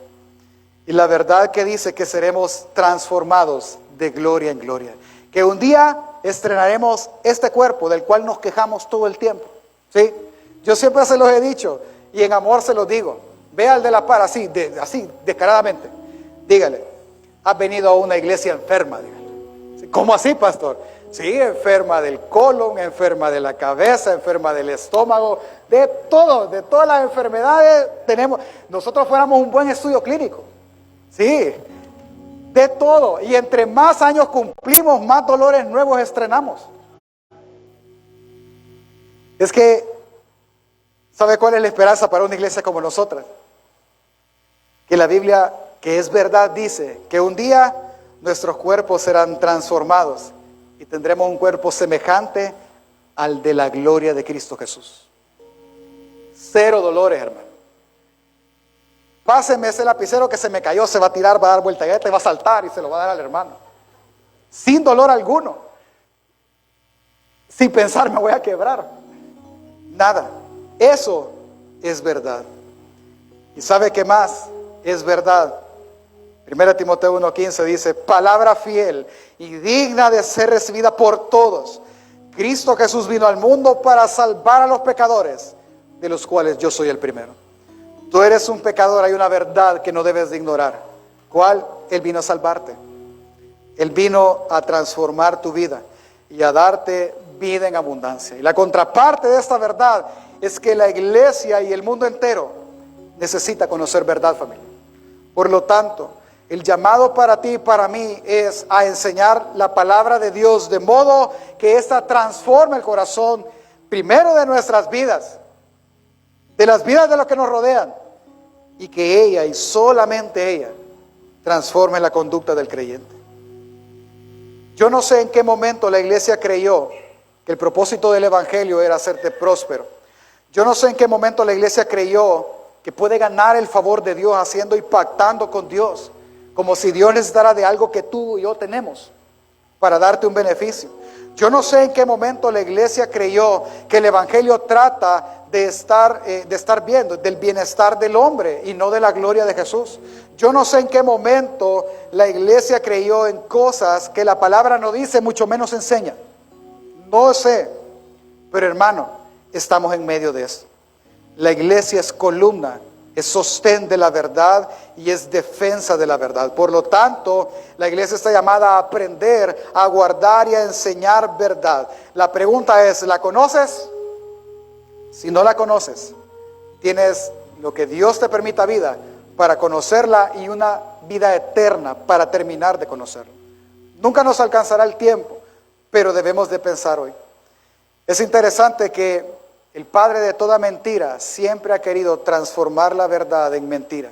Y la verdad que dice que seremos transformados de gloria en gloria. Que un día estrenaremos este cuerpo del cual nos quejamos todo el tiempo. ¿Sí? Yo siempre se los he dicho y en amor se los digo. Ve al de la par así descaradamente. Dígale, has venido a una iglesia enferma. Dígale. ¿Cómo así, pastor? Sí, enferma del colon, enferma de la cabeza, enferma del estómago, de todo, de todas las enfermedades tenemos. Nosotros fuéramos un buen estudio clínico. Sí, de todo. Y entre más años cumplimos, más dolores nuevos estrenamos. Es que, ¿sabe cuál es la esperanza para una iglesia como nosotras? Que la Biblia, que es verdad, dice que un día nuestros cuerpos serán transformados y tendremos un cuerpo semejante al de la gloria de Cristo Jesús. Cero dolores, hermano. Páseme ese lapicero que se me cayó, se va a tirar, va a dar vuelta y va a saltar y se lo va a dar al hermano. Sin dolor alguno. Sin pensar me voy a quebrar. Nada. Eso es verdad. ¿Y sabe qué más es verdad? 1 Timoteo 1:15 dice, palabra fiel y digna de ser recibida por todos. Cristo Jesús vino al mundo para salvar a los pecadores, de los cuales yo soy el primero. Tú eres un pecador, hay una verdad que no debes de ignorar. ¿Cuál? Él vino a salvarte. Él vino a transformar tu vida y a darte vida en abundancia. Y la contraparte de esta verdad es que la iglesia y el mundo entero necesita conocer verdad, familia. Por lo tanto, el llamado para ti y para mí es a enseñar la palabra de Dios de modo que ésta transforme el corazón primero de nuestras vidas, de las vidas de los que nos rodean, y que ella y solamente ella transforme la conducta del creyente. Yo no sé en qué momento la iglesia creyó que el propósito del evangelio era hacerte próspero. Yo no sé en qué momento la iglesia creyó que puede ganar el favor de Dios haciendo y pactando con Dios, como si Dios necesitara de algo que tú y yo tenemos para darte un beneficio. Yo no sé en qué momento la iglesia creyó que el evangelio trata de estar viendo del bienestar del hombre y no de la gloria de Jesús. Yo no sé en qué momento la iglesia creyó en cosas que la palabra no dice, mucho menos enseña. No sé, pero hermano, estamos en medio de esto. La iglesia es columna, es sostén de la verdad y es defensa de la verdad. Por lo tanto, la iglesia está llamada a aprender, a guardar y a enseñar verdad. La pregunta es, ¿la conoces? Si no la conoces, tienes lo que Dios te permita vida para conocerla y una vida eterna para terminar de conocerla. Nunca nos alcanzará el tiempo, pero debemos de pensar hoy. Es interesante que el padre de toda mentira siempre ha querido transformar la verdad en mentira.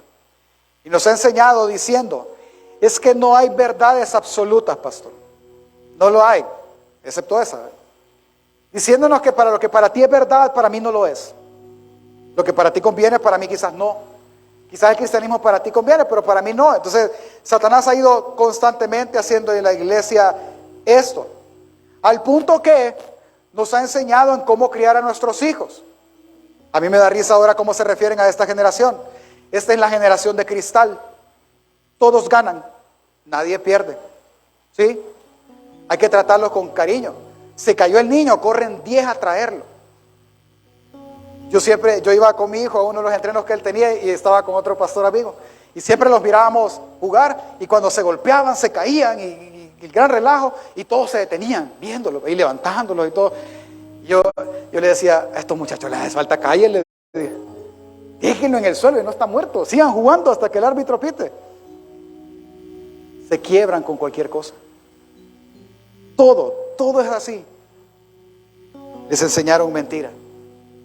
Y nos ha enseñado diciendo, es que no hay verdades absolutas, pastor. No lo hay, excepto esa. Diciéndonos que para lo que para ti es verdad, para mí no lo es. Lo que para ti conviene, para mí quizás no. Quizás el cristianismo para ti conviene, pero para mí no. Entonces, Satanás ha ido constantemente haciendo en la iglesia esto. Al punto que nos ha enseñado en cómo criar a nuestros hijos. A mí me da risa ahora cómo se refieren a esta generación. Esta es la generación de cristal. Todos ganan, nadie pierde. ¿Sí? Hay que tratarlo con cariño. Se cayó el niño, corren 10 a traerlo. Yo iba con mi hijo a uno de los entrenos que él tenía y estaba con otro pastor amigo. Y siempre los mirábamos jugar y cuando se golpeaban, se caían y el gran relajo y todos se detenían viéndolo y levantándolo y todo. Yo le decía, a estos muchachos les hace falta calle, le dije, déjenlo en el suelo y no está muerto, sigan jugando hasta que el árbitro pite. Se quiebran con cualquier cosa. Todo es así. Les enseñaron mentira.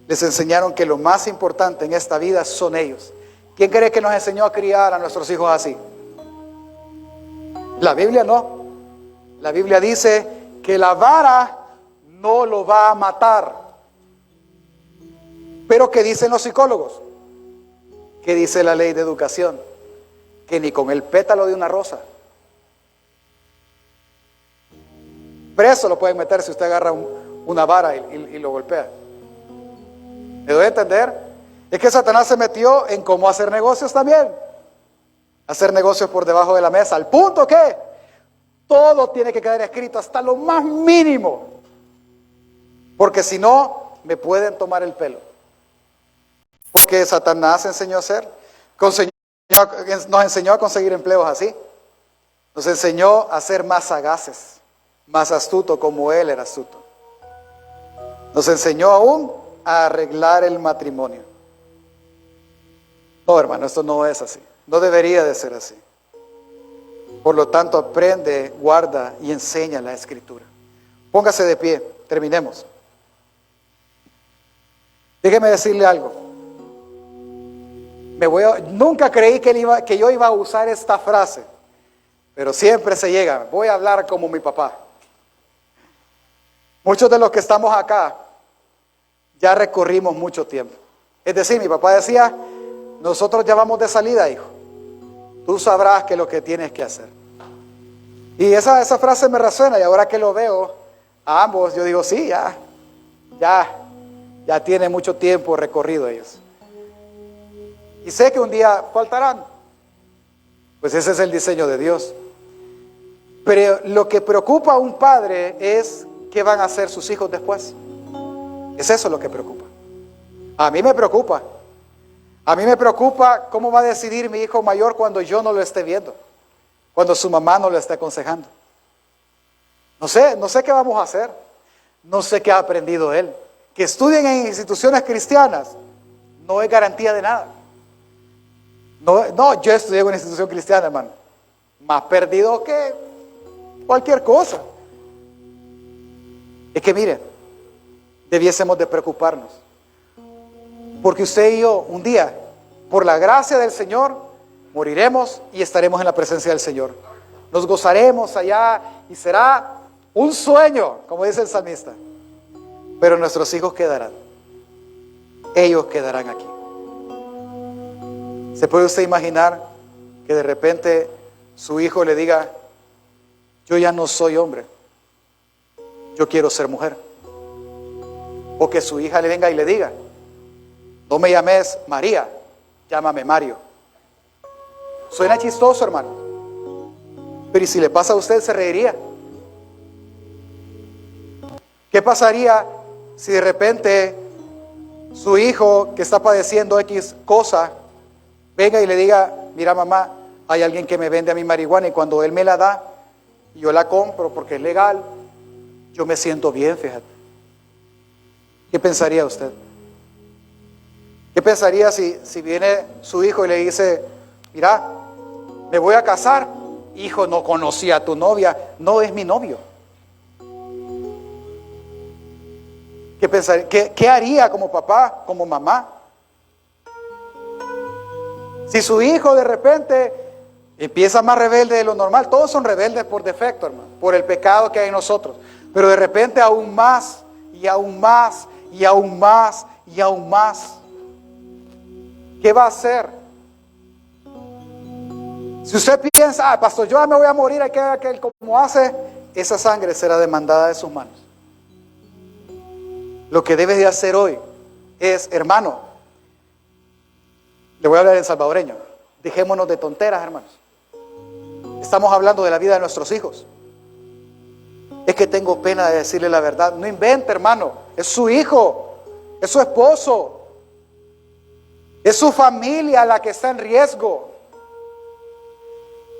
Les enseñaron que lo más importante en esta vida son ellos. ¿Quién cree que nos enseñó a criar a nuestros hijos así? La Biblia no. La Biblia dice que la vara no lo va a matar. Pero ¿qué dicen los psicólogos? ¿Qué dice la ley de educación? Que ni con el pétalo de una rosa. Preso lo pueden meter si usted agarra una vara y lo golpea. ¿Me doy a entender? Es que Satanás se metió en cómo hacer negocios también. Hacer negocios por debajo de la mesa. Al punto que todo tiene que quedar escrito hasta lo más mínimo. Porque si no, me pueden tomar el pelo. Porque Satanás enseñó a hacer. Nos enseñó a conseguir empleos así. Nos enseñó a ser más sagaces, más astuto como él era astuto. Nos enseñó aún a arreglar el matrimonio. No, hermano, esto no es así. No debería de ser así. Por lo tanto, aprende, guarda y enseña la Escritura. Póngase de pie, terminemos. Déjeme decirle algo. Nunca creí que yo iba a usar esta frase, pero siempre se llega. Voy a hablar como mi papá. Muchos de los que estamos acá ya recorrimos mucho tiempo. Es decir, mi papá decía, nosotros ya vamos de salida, hijo. Tú sabrás qué es lo que tienes que hacer. Y esa frase me resuena y ahora que lo veo a ambos, yo digo, sí, ya tiene mucho tiempo recorrido ellos. Y sé que un día faltarán. Pues ese es el diseño de Dios. Pero lo que preocupa a un padre es qué van a hacer sus hijos después. Es eso lo que preocupa. A mí me preocupa. A mí me preocupa cómo va a decidir mi hijo mayor cuando yo no lo esté viendo. Cuando su mamá no lo esté aconsejando. No sé qué vamos a hacer. No sé qué ha aprendido él. Que estudien en instituciones cristianas no es garantía de nada. No, yo estudié en una institución cristiana, hermano. Más perdido que cualquier cosa. Es que miren, debiésemos de preocuparnos. Porque usted y yo, un día, por la gracia del Señor, moriremos y estaremos en la presencia del Señor. Nos gozaremos allá y será un sueño, como dice el salmista. Pero nuestros hijos quedarán. Ellos quedarán aquí. ¿Se puede usted imaginar que de repente su hijo le diga, yo ya no soy hombre, yo quiero ser mujer? O que su hija le venga y le diga, no me llames María, llámame Mario. Suena chistoso, hermano. Pero ¿y si le pasa a usted, se reiría? ¿Qué pasaría si de repente su hijo que está padeciendo X cosa venga y le diga, mira mamá, hay alguien que me vende a mi marihuana y cuando él me la da y yo la compro porque es legal, yo me siento bien, fíjate? ¿Qué pensaría usted? ¿Qué pensaría si viene su hijo y le dice, mira, me voy a casar? Hijo, no conocía a tu novia, no es mi novio. ¿Qué pensaría? ¿Qué haría como papá, como mamá? Si su hijo de repente Empieza más rebelde de lo normal. Todos son rebeldes por defecto, hermano, por el pecado que hay en nosotros. Pero de repente aún más, y aún más, y aún más, y aún más. ¿Qué va a hacer? Si usted piensa, pastor, yo ya me voy a morir, hay que ver que como hace, esa sangre será demandada de sus manos. Lo que debes de hacer hoy es, hermano, le voy a hablar en salvadoreño, dejémonos de tonteras, hermanos. Estamos hablando de la vida de nuestros hijos. Es que tengo pena de decirle la verdad. No invente, hermano. Es su hijo, es su esposo, es su familia la que está en riesgo.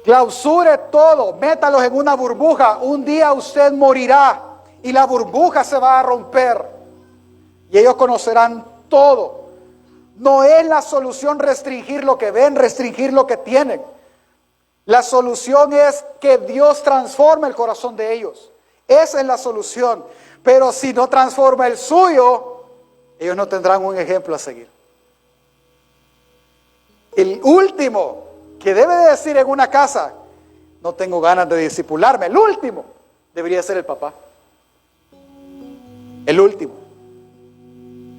Clausure todo, métalos en una burbuja. Un día usted morirá y la burbuja se va a romper y ellos conocerán todo. No es la solución restringir lo que ven, restringir lo que tienen. La solución es que Dios transforme el corazón de ellos. Esa es la solución. Pero si no transforma el suyo, ellos no tendrán un ejemplo a seguir. El último que debe de decir en una casa, no tengo ganas de discipularme, el último debería ser el papá. El último.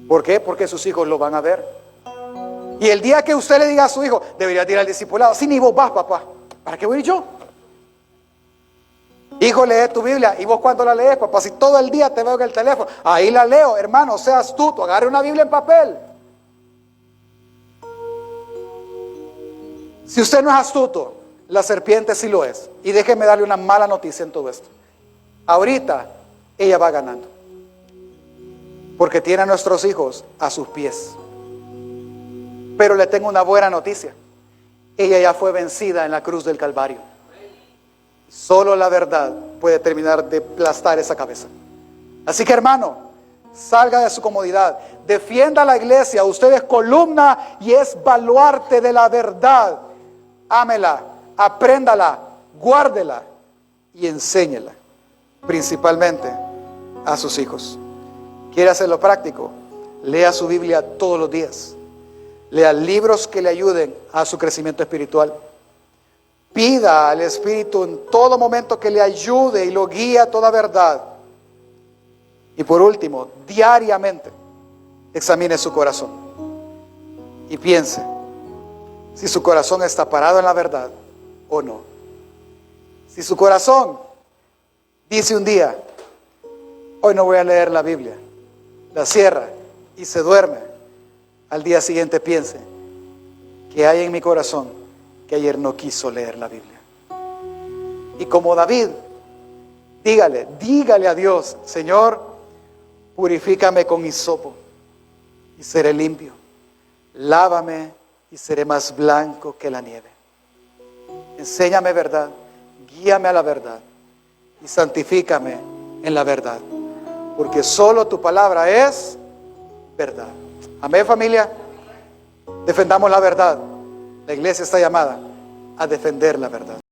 ¿Por qué? Porque sus hijos lo van a ver. Y el día que usted le diga a su hijo, debería ir al discipulado. Si ni vos vas, papá, ¿para qué voy a ir yo? Hijo, lee tu Biblia. ¿Y vos cuándo la lees, papá? Si todo el día te veo en el teléfono. Ahí la leo, hermano, sea astuto, agarre una Biblia en papel. Si usted no es astuto, la serpiente sí lo es. Y déjeme darle una mala noticia en todo esto. Ahorita, ella va ganando. Porque tiene a nuestros hijos a sus pies. Pero le tengo una buena noticia. Ella ya fue vencida en la cruz del Calvario. Solo la verdad puede terminar de aplastar esa cabeza. Así que, hermano, salga de su comodidad. Defienda la iglesia. Usted es columna y es baluarte de la verdad. Ámela, apréndala, guárdela y enséñela. Principalmente a sus hijos. ¿Quiere hacerlo práctico? Lea su Biblia todos los días. Lea libros que le ayuden a su crecimiento espiritual. Pida al Espíritu en todo momento que le ayude y lo guíe a toda verdad. Y por último, diariamente examine su corazón y piense si su corazón está parado en la verdad o no. Si su corazón dice un día, hoy no voy a leer la Biblia, la cierra y se duerme, al día siguiente piense que hay en mi corazón que ayer no quiso leer la Biblia. Y como David, dígale a Dios, Señor, purifícame con hisopo y seré limpio. Lávame y seré más blanco que la nieve. Enséñame verdad, guíame a la verdad y santifícame en la verdad. Porque solo tu palabra es verdad. Amén, familia. Defendamos la verdad. La iglesia está llamada a defender la verdad.